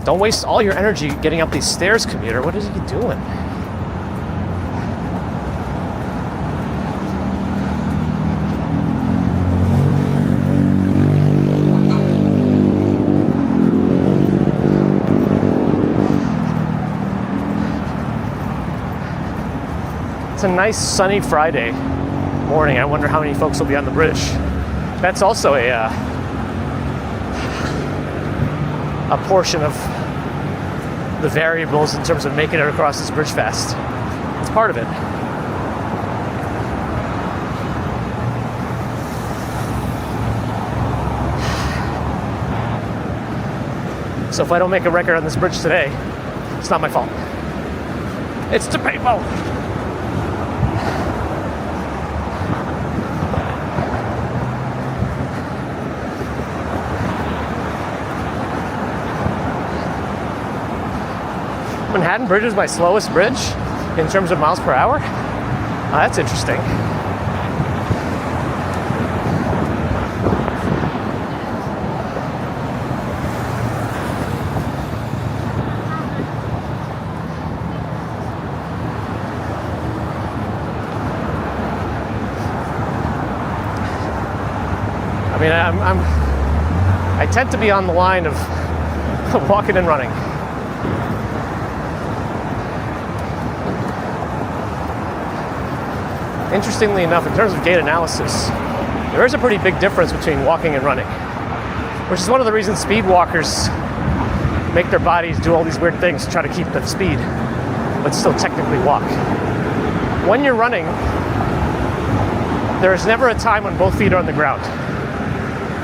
Don't waste all your energy getting up these stairs, commuter. What is he doing? It's a nice sunny Friday morning. I wonder how many folks will be on the bridge. That's also a portion of the variables in terms of making it across this bridge fast. It's part of it. So if I don't make a record on this bridge today, it's not my fault. It's the people. Manhattan Bridge is my slowest bridge in terms of miles per hour. That's interesting. I mean, I tend to be on the line of walking and running. Interestingly enough, in terms of gait analysis, there is a pretty big difference between walking and running, which is one of the reasons speed walkers make their bodies do all these weird things to try to keep the speed, but still technically walk. When you're running, there is never a time when both feet are on the ground,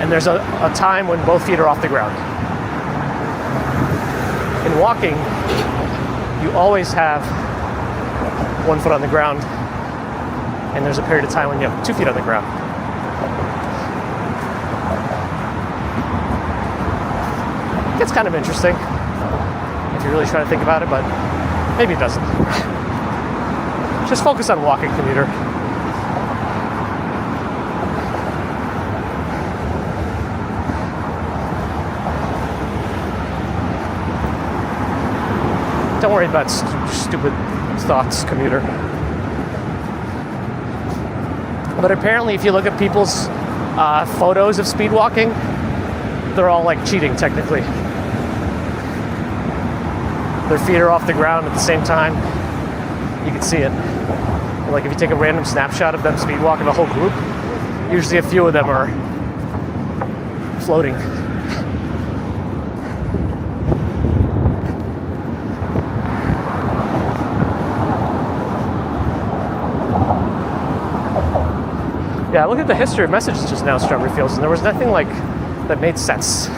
and there's a time when both feet are off the ground. In walking, you always have one foot on the ground, and there's a period of time when you have 2 feet on the ground. It's kind of interesting if you really try to think about it, but maybe it doesn't. Just focus on walking, commuter. Don't worry about stupid thoughts, commuter. But apparently, if you look at people's photos of speed walking, they're all like cheating, technically. Their feet are off the ground at the same time. You can see it. Like if you take a random snapshot of them speed walking, the whole group, usually a few of them are floating. Yeah, look at the history of messages just now, Strawberry Fields, and there was nothing like that made sense.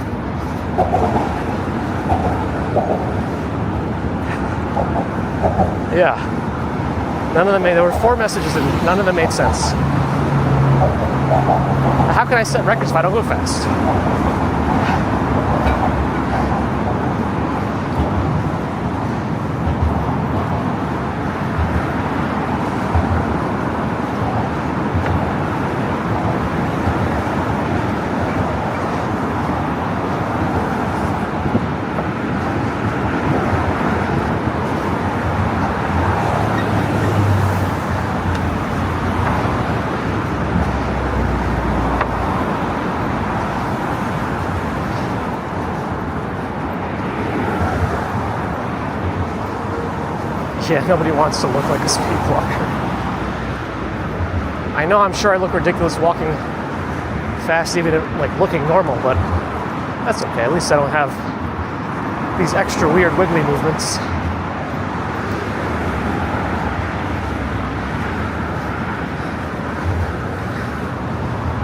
Yeah, none of them made. There were 4 messages and none of them made sense. How can I set records if I don't go fast? Yeah, nobody wants to look like a speed walker. I know, I'm sure I look ridiculous walking fast, even like looking normal, but that's okay. At least I don't have these extra weird wiggly movements.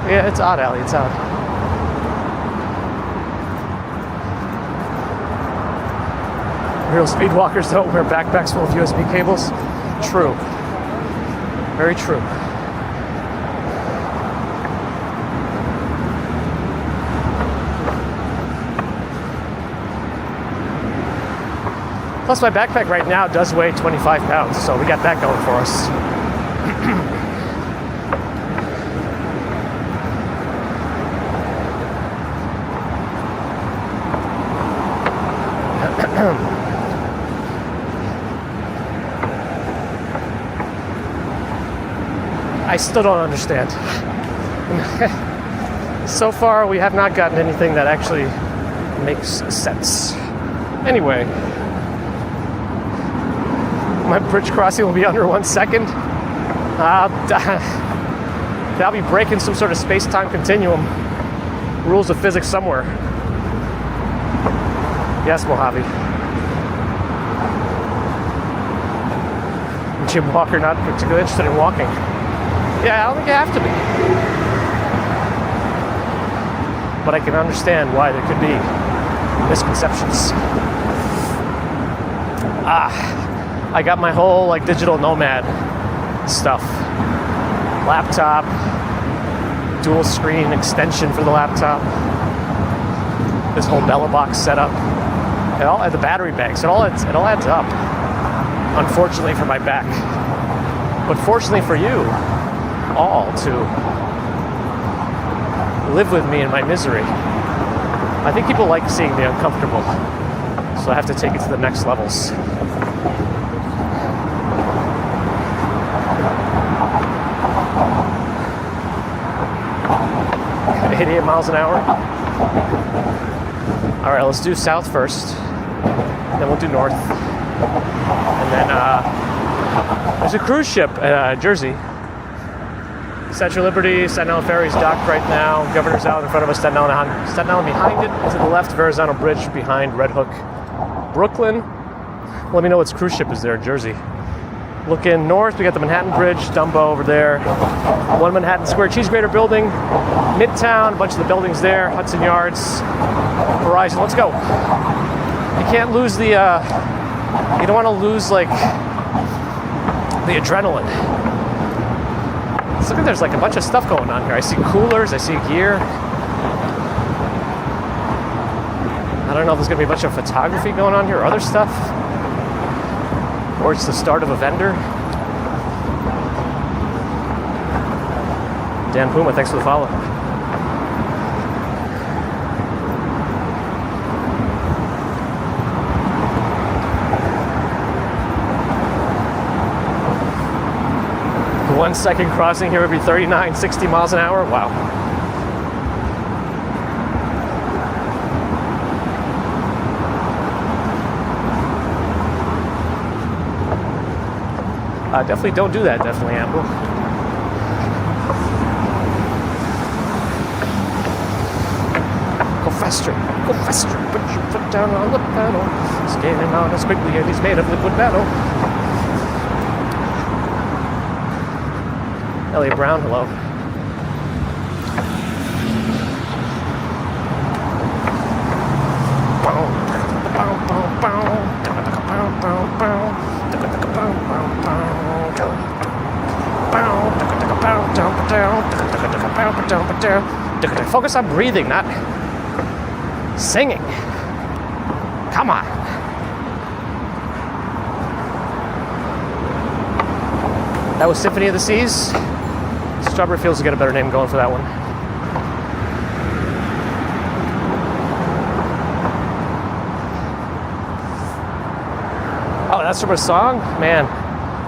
Yeah, it's odd, Allie, it's odd. Real speed walkers don't wear backpacks full of USB cables. True. Very true. Plus, my backpack right now does weigh 25 pounds, so we got that going for us. I still don't understand. So far, we have not gotten anything that actually makes sense. Anyway, my bridge crossing will be under 1 second. That'll be breaking some sort of space-time continuum. Rules of physics somewhere. Yes, Mojave. Jim Walker not particularly interested in walking. Yeah, I don't think you have to be. But I can understand why there could be misconceptions. I got my whole like digital nomad stuff. Laptop, dual screen extension for the laptop. This whole Bella box setup. It all the battery banks. It all adds up. Unfortunately for my back. But fortunately for you all to live with me in my misery. I think people like seeing me uncomfortable, so I have to take it to the next levels. At 88 miles an hour. All right, let's do south first, then we'll do north, and then there's a cruise ship at Jersey. Statue of Liberty, Staten Island Ferry's docked right now. Governor's Island in front of us, Staten Island behind it. To the left, Verrazano Bridge behind Red Hook, Brooklyn. Let me know what cruise ship is there in Jersey. Looking north, we got the Manhattan Bridge, Dumbo over there. One Manhattan Square Cheese Grater building. Midtown, a bunch of the buildings there. Hudson Yards, Horizon. Let's go. You can't lose the, you don't want to lose, like, the adrenaline. Look at, there's like a bunch of stuff going on here. I see coolers, I see gear. I don't know if there's gonna be a bunch of photography going on here or other stuff. Or it's the start of a vendor. Dan Puma, thanks for the follow. The 1 second crossing here would be 39, 60 miles an hour. Wow. Definitely don't do that, definitely, Apple. Go faster, put your foot down on the pedal. Skating on as quickly as he's made of liquid metal. Elliot Brown, hello. Focus on breathing, not singing. Come on. That was Symphony of the Seas. Strawberry Fields will get a better name going for that one. Oh, that's from a song? Man.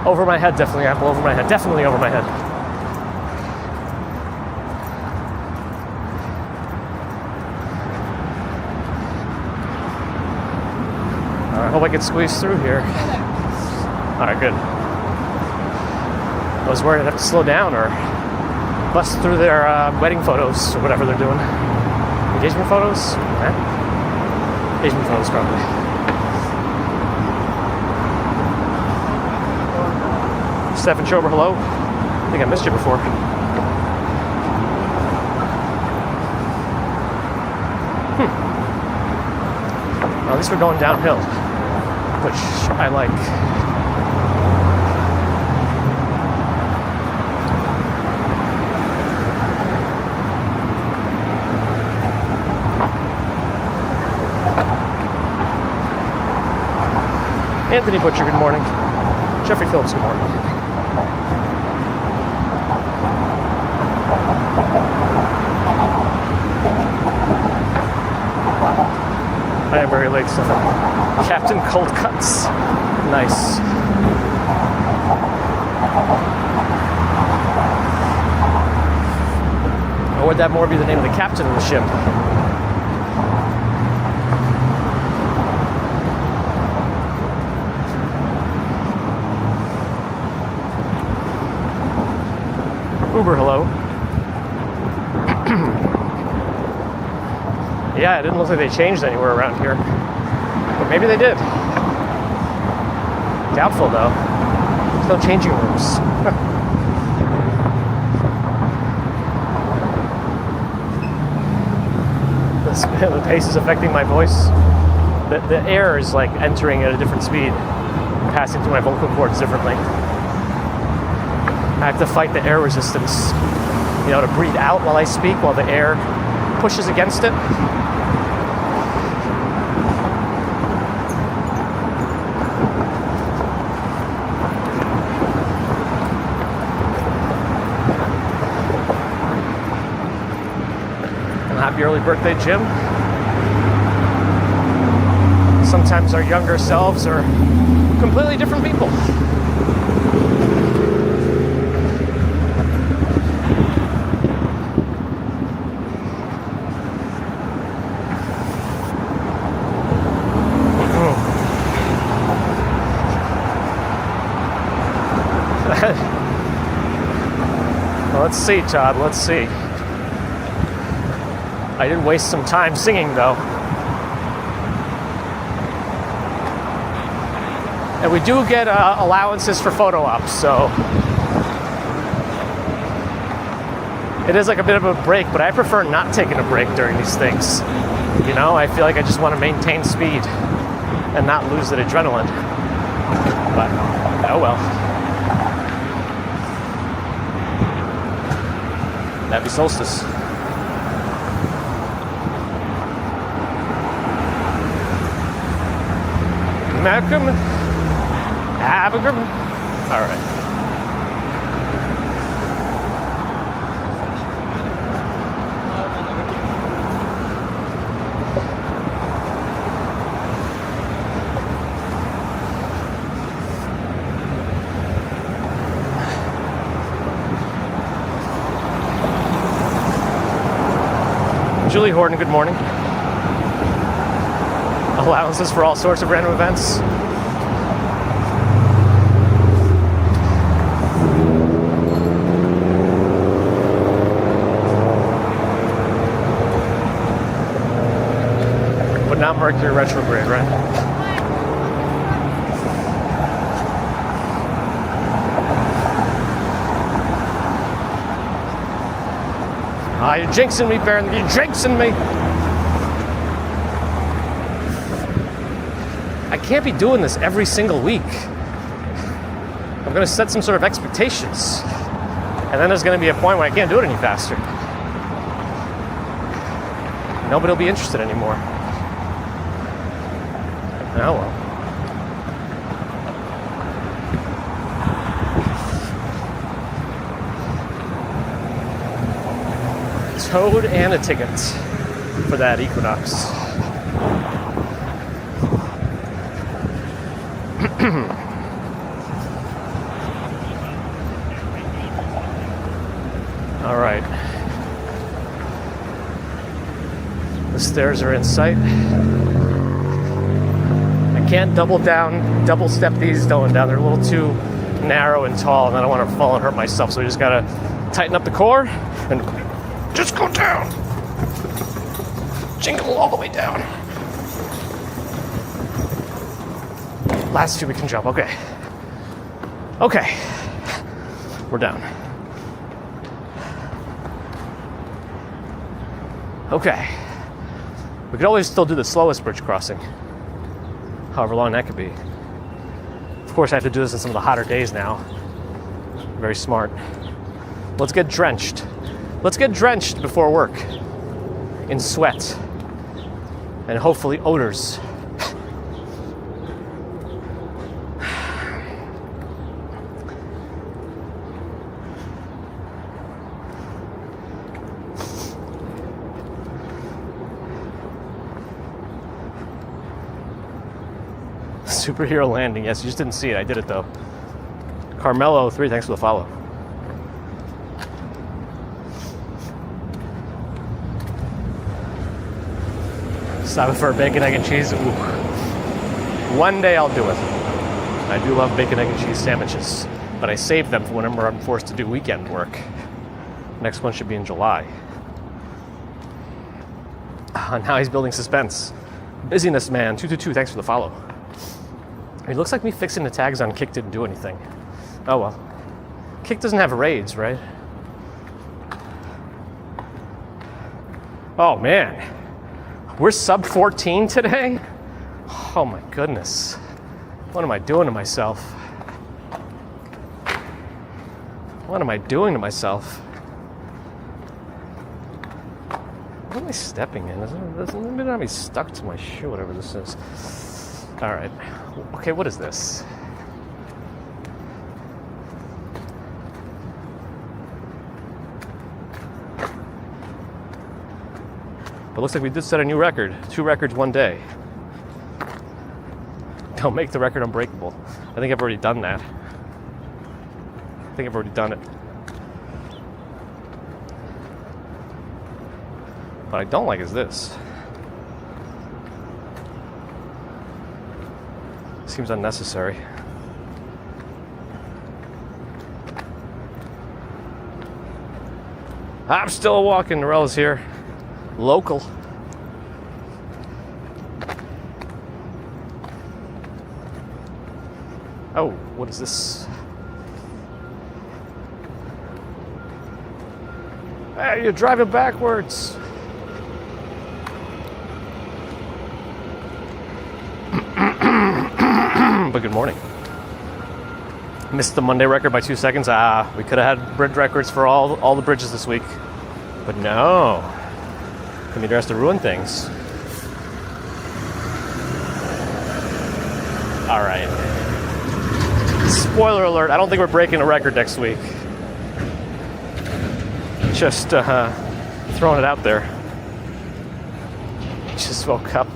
Over my head, definitely, Apple. Over my head. Definitely over my head. I hope I can squeeze through here. Alright, good. I was worried I'd have to slow down or bust through their wedding photos or whatever they're doing. Engagement photos? Engagement photos, probably. Stefan Schober, hello. I think I missed you before. Well, at least we're going downhill, which I like. Anthony Butcher, good morning. Jeffrey Phillips, good morning. I am very late, son. Captain Cold Cuts. Nice. Or would that more be the name of the captain of the ship? Uber, hello. Yeah, it didn't look like they changed anywhere around here. But maybe they did. Doubtful, though. There's no changing rooms. The pace is affecting my voice. The air is like entering at a different speed, passing through my vocal cords differently. I have to fight the air resistance, to breathe out while I speak, while the air pushes against it. And happy early birthday, Jim. Sometimes our younger selves are completely different people. Let's see, Todd, let's see. I didn't waste some time singing, though. And we do get allowances for photo ops, so it is like a bit of a break, but I prefer not taking a break during these things. I feel like I just want to maintain speed and not lose that adrenaline. But, oh well. Happy Solstice. Malcolm, have a good one. All right. Julie Horton, good morning. Allowances for all sorts of random events. But not Mercury retrograde, right? Ah, you're jinxing me, Baron. You're jinxing me. I can't be doing this every single week. I'm going to set some sort of expectations. And then there's going to be a point where I can't do it any faster. Nobody will be interested anymore. Oh well. Toad and a ticket for that equinox. All right. The stairs are in sight. I can't double step these going down. They're a little too narrow and tall, and I don't want to fall and hurt myself. So we just gotta tighten up the core and just go down. Jingle all the way down. Last few we can jump. Okay. Okay. We're down. Okay. We could always still do the slowest bridge crossing, however long that could be. Of course, I have to do this in some of the hotter days now. Very smart. Let's get drenched. Let's get drenched before work in sweat and hopefully odors. Superhero landing. Yes, you just didn't see it. I did it though. Carmelo3, thanks for the follow. Stop for bacon, egg, and cheese. Ooh. One day I'll do it. I do love bacon, egg, and cheese sandwiches, but I save them for whenever I'm forced to do weekend work. Next one should be in July. Now he's building suspense. Busyness man, 222, thanks for the follow. It looks like me fixing the tags on Kick didn't do anything. Oh well. Kick doesn't have raids, right? Oh man. We're sub 14 today? Oh my goodness. What am I doing to myself? What am I doing to myself? What am I stepping in? Doesn't have me stuck to my shoe, whatever this is. Alright. Okay, what is this? But it looks like we did set a new record. 2 records one day. Don't make the record unbreakable. I think I've already done that. I think I've already done it. What I don't like is this. Seems unnecessary. I'm still walking. Norella's here. Local. Oh, what is this? Hey, you're driving backwards. But good morning. Missed the Monday record by 2 seconds. We could have had bridge records for all the bridges this week. But no. Can be asked to ruin things. Alright. Spoiler alert, I don't think we're breaking a record next week. Just throwing it out there. Just woke up.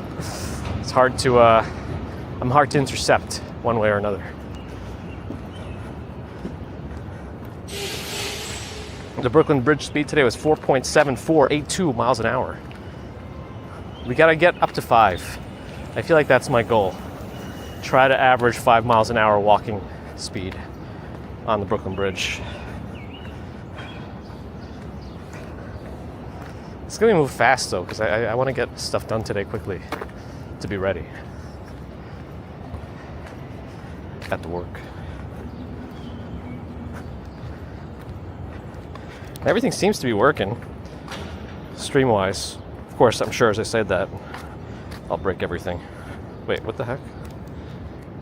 It's hard to I'm hard to intercept one way or another. The Brooklyn Bridge speed today was 4.7482 miles an hour. We gotta get up to 5. I feel like that's my goal. Try to average 5 miles an hour walking speed on the Brooklyn Bridge. It's gonna move fast though, because I want to get stuff done today quickly to be ready at the work. Everything seems to be working stream-wise. Of course, I'm sure as I said that, I'll break everything. Wait, what the heck?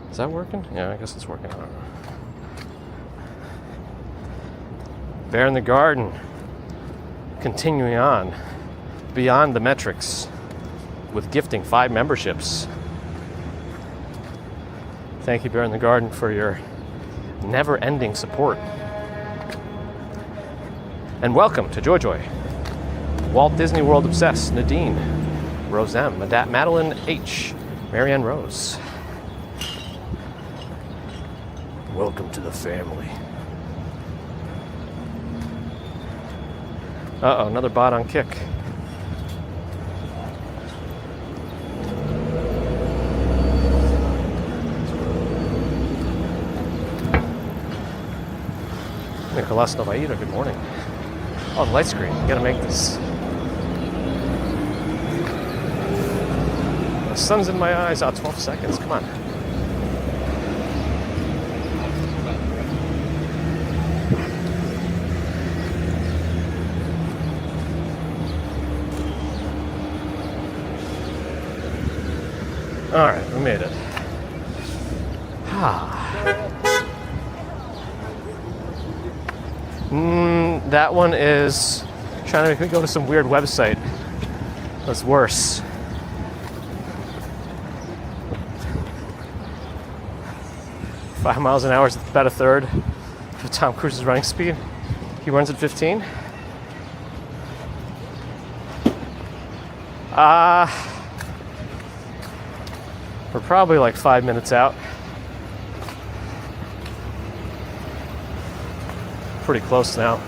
Is that working? Yeah, I guess it's working. I don't know. Bear in the Garden. Continuing on. Beyond the metrics. With gifting 5 memberships. Thank you, Bear in the Garden, for your never-ending support. And welcome to Joy. Walt Disney World Obsessed, Nadine, Rose M, Madeline H, Marianne Rose. Welcome to the family. Uh-oh, another bot on Kick. Nicolas Novaida, good morning. Oh, the light screen. You gotta make this. The sun's in my eyes. 12 seconds. Come on. All right, we made it. That one is trying to make me go to some weird website. That's worse. Five miles an hour is about a third of Tom Cruise's running speed. He runs at 15. We're probably like 5 minutes out. Pretty close now.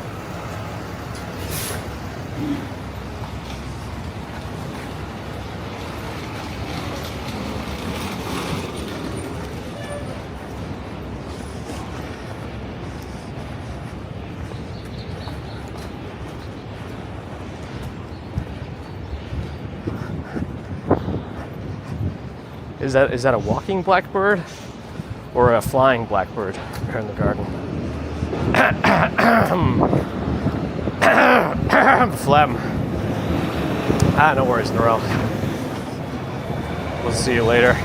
Is that a walking blackbird or a flying blackbird here in the garden? Phlegm. No worries, Norel. We'll see you later.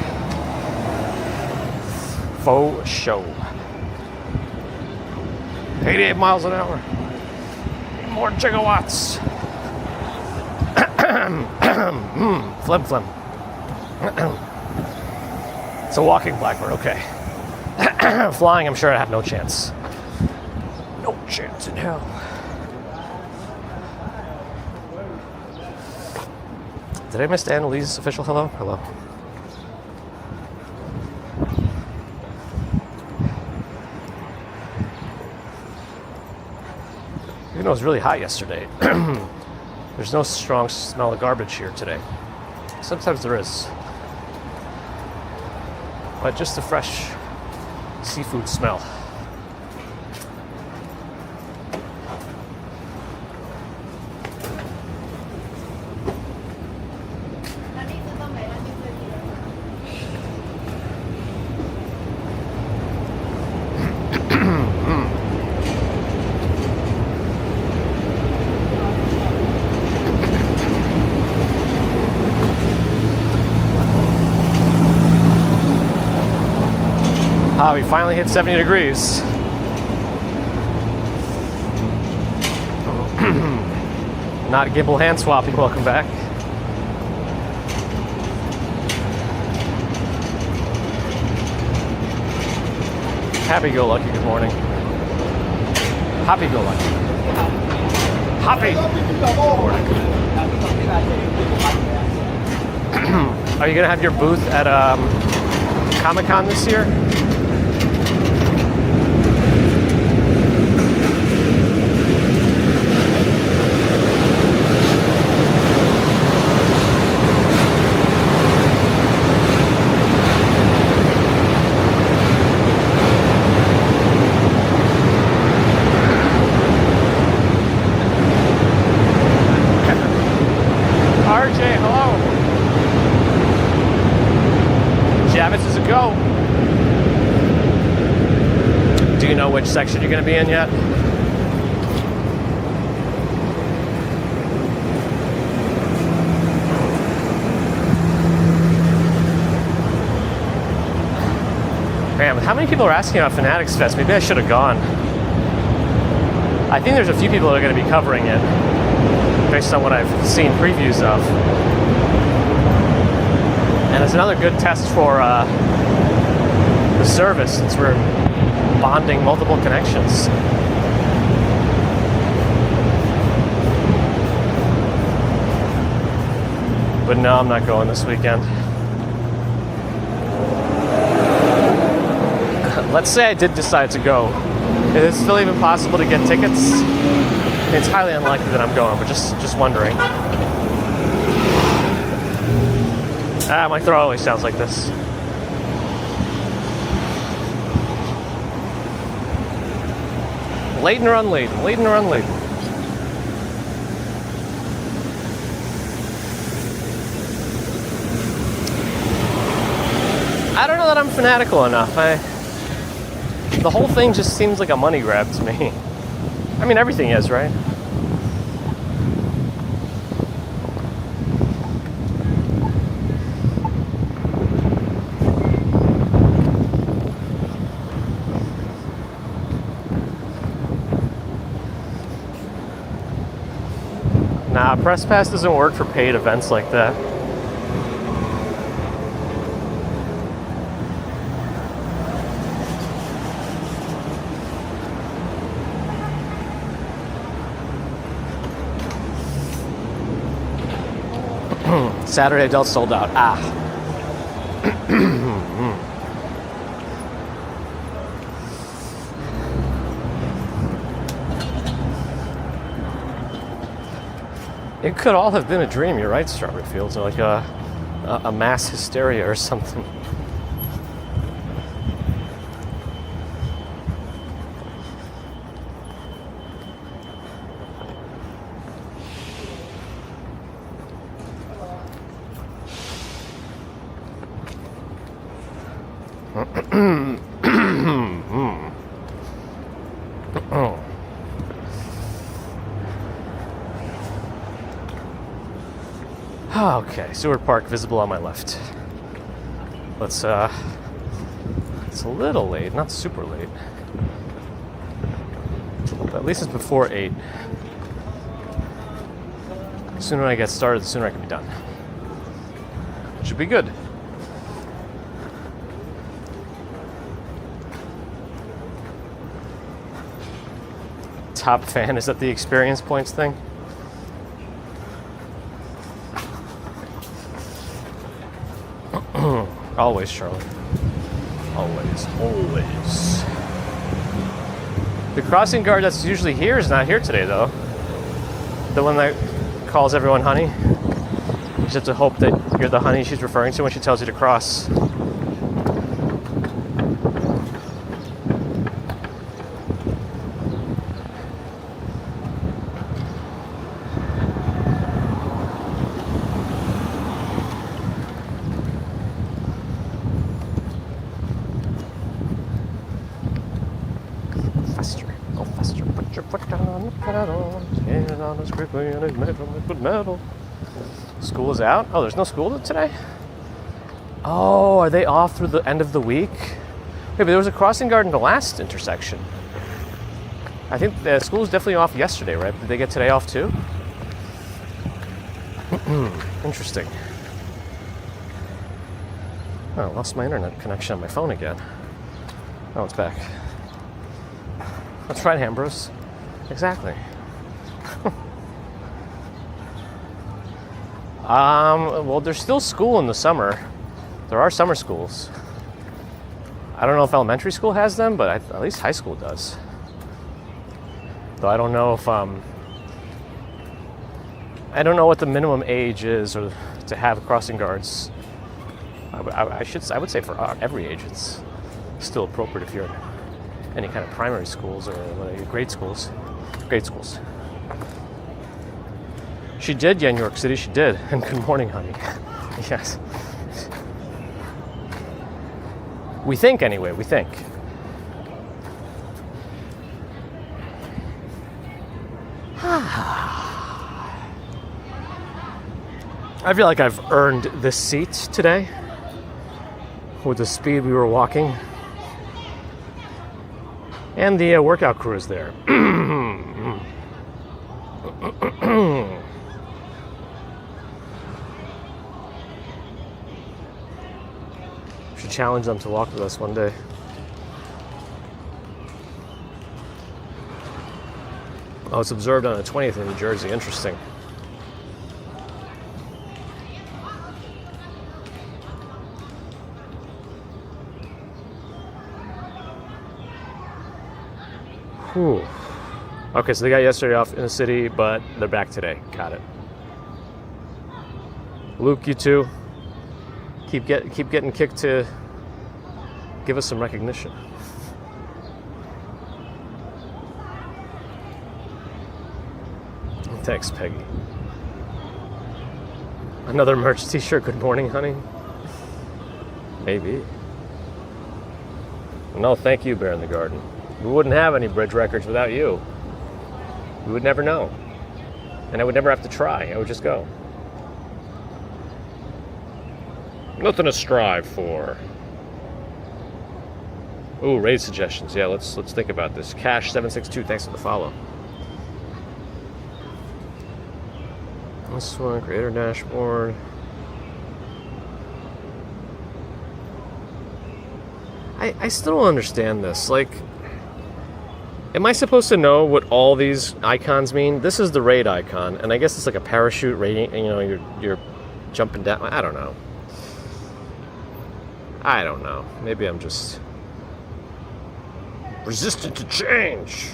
Faux show. 88 miles an hour. More gigawatts. Phlegm. It's a walking blackbird, okay. Flying, I'm sure I have no chance. No chance in hell. Did I miss Annalise's official hello? Hello. Even though it was really hot yesterday, there's no strong smell of garbage here today. Sometimes there is. But just a fresh seafood smell. We finally hit 70 degrees. Not gimbal hand swapping, welcome back. Happy-go-lucky, good morning. Happy-go-lucky. Happy. Good morning. Are you gonna have your booth at Comic-Con this year? Which section you're going to be in yet? Man, how many people are asking about Fanatics Fest? Maybe I should have gone. I think there's a few people that are going to be covering it based on what I've seen previews of. And it's another good test for the service, since we're bonding multiple connections. But no, I'm not going this weekend. Let's say I did decide to go. Is it still even possible to get tickets? It's highly unlikely that I'm going, but just wondering. My throat always sounds like this. Laden or unladen? Laden or unladen? I don't know that I'm fanatical enough. The whole thing just seems like a money grab to me. I mean, everything is, right? Nah, Press Pass doesn't work for paid events like that. Saturday adults sold out. It could all have been a dream, you're right, Strawberry Fields, or like a mass hysteria or something. Okay, Seward Park visible on my left. It's a little late, not super late. But at least it's before 8. The sooner I get started, the sooner I can be done. Should be good. Top fan, is that the experience points thing? Always, Charlie. Always, always. The crossing guard that's usually here is not here today, though. The one that calls everyone honey. You just have to hope that you're the honey she's referring to when she tells you to cross. School is out? Oh, there's no school today? Oh, are they off through the end of the week? Wait, but there was a crossing guard in the last intersection. I think the school was definitely off yesterday, right? Did they get today off too? Interesting. Oh, I lost my internet connection on my phone again. Oh, it's back. That's right, Ambrose. Exactly. Well, there's still school in the summer. There are summer schools. I don't know if elementary school has them, but at least high school does. Though I don't know if I don't know what the minimum age is or to have crossing guards. I would say for every age it's still appropriate if you're in any kind of primary schools or grade schools. Grade schools. She did, yeah, in New York City, she did. And good morning, honey. Yes. We think, anyway, we think. I feel like I've earned this seat today with the speed we were walking. And the workout crew is there. Should challenge them to walk with us one day. Oh, it's observed on the 20th in New Jersey. Interesting. Whew. Okay, so they got yesterday off in the city, but they're back today. Got it. Luke, you too. Keep getting kicked to give us some recognition. Thanks, Peggy. Another merch t-shirt. Good morning, honey. Maybe. No, thank you, Bear in the Garden. We wouldn't have any bridge records without you. We would never know. And I would never have to try. I would just go. Nothing to strive for. Ooh, raid suggestions. Yeah, let's think about this. Cash762, thanks for the follow. This one, creator dashboard. I still don't understand this. Like, am I supposed to know what all these icons mean? This is the raid icon, and I guess it's like a parachute raiding, you know, you're jumping down. I don't know. Maybe I'm just resistant to change.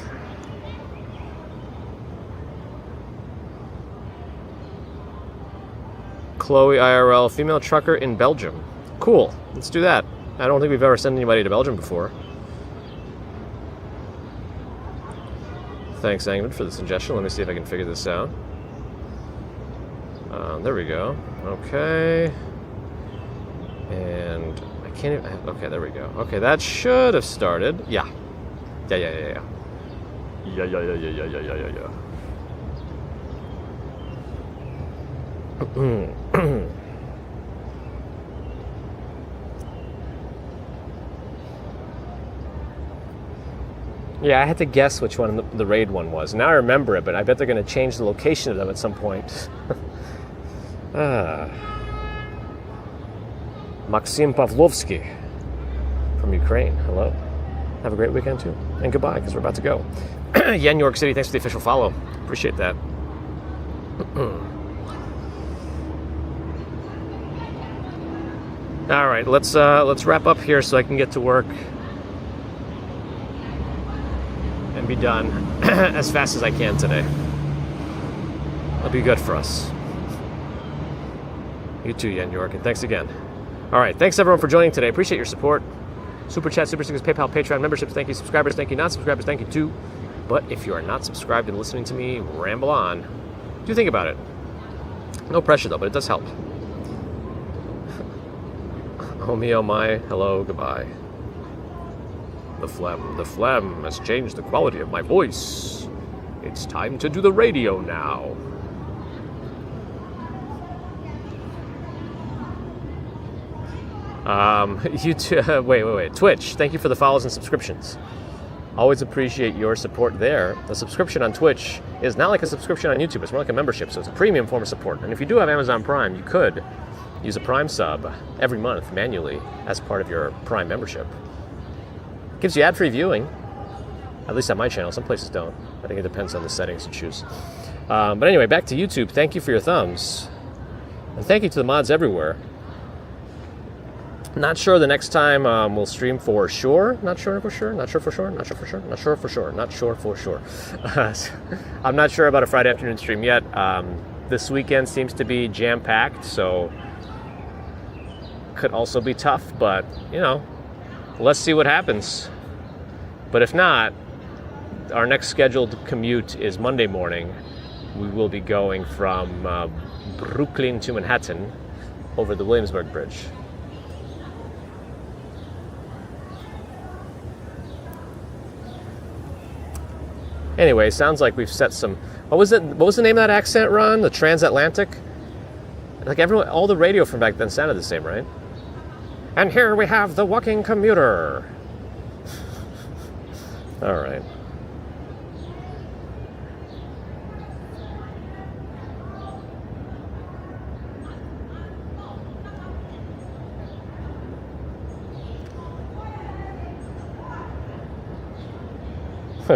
Chloe IRL, female trucker in Belgium. Cool, let's do that. I don't think we've ever sent anybody to Belgium before. Thanks, Angman, for the suggestion. Let me see if I can figure this out. There we go. Okay. And I can't even... Okay, there we go. Okay, that should have started. Yeah. Yeah. Yeah, I had to guess which one the raid one was. Now I remember it, but I bet they're going to change the location of them at some point. Maxim Pavlovsky from Ukraine. Hello. Have a great weekend too. And goodbye, because we're about to go. Yen, New York City, thanks for the official follow. Appreciate that. All right, let's wrap up here so I can get to work and be done as fast as I can today. That'll be good for us. You too, Yen, New York, and thanks again. All right, thanks everyone for joining today. Appreciate your support. Super Chat, Super Stickers, PayPal, Patreon, memberships, thank you. Subscribers, thank you. Non-subscribers, thank you too. But if you are not subscribed and listening to me ramble on, do think about it. No pressure though, but it does help. Oh me, oh my, hello, goodbye. The phlegm has changed the quality of my voice. It's time to do the radio now. Wait. Twitch, thank you for the follows and subscriptions. Always appreciate your support there. The subscription on Twitch is not like a subscription on YouTube. It's more like a membership, so it's a premium form of support. And if you do have Amazon Prime, you could use a Prime sub every month manually as part of your Prime membership. It gives you ad-free viewing, at least on my channel. Some places don't. I think it depends on the settings you choose. But anyway, back to YouTube. Thank you for your thumbs. And thank you to the mods everywhere. Not sure the next time we'll stream for sure. Not sure for sure. I'm not sure about a Friday afternoon stream yet. This weekend seems to be jam-packed, so could also be tough, but, you know, let's see what happens. But if not, our next scheduled commute is Monday morning. We will be going from Brooklyn to Manhattan over the Williamsburg Bridge. Anyway, sounds like we've set some... What was the name of that accent, Ron? The transatlantic? Like everyone, all the radio from back then sounded the same, right? And here we have the walking commuter. All right.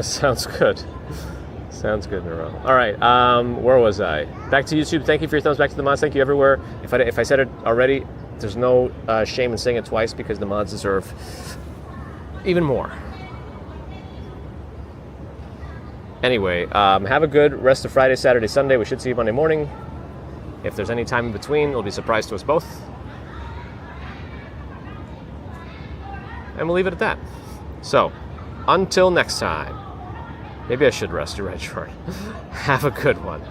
Sounds good. Sounds good, Nero. All right, where was I? Back to YouTube. Thank you for your thumbs. Back to the mods. Thank you everywhere. If I said it already, there's no shame in saying it twice because the mods deserve even more. Anyway, have a good rest of Friday, Saturday, Sunday. We should see you Monday morning. If there's any time in between, it'll be a surprise to us both. And we'll leave it at that. So, until next time. Maybe I should rest. You're right, Short. Have a good one.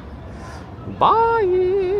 Bye.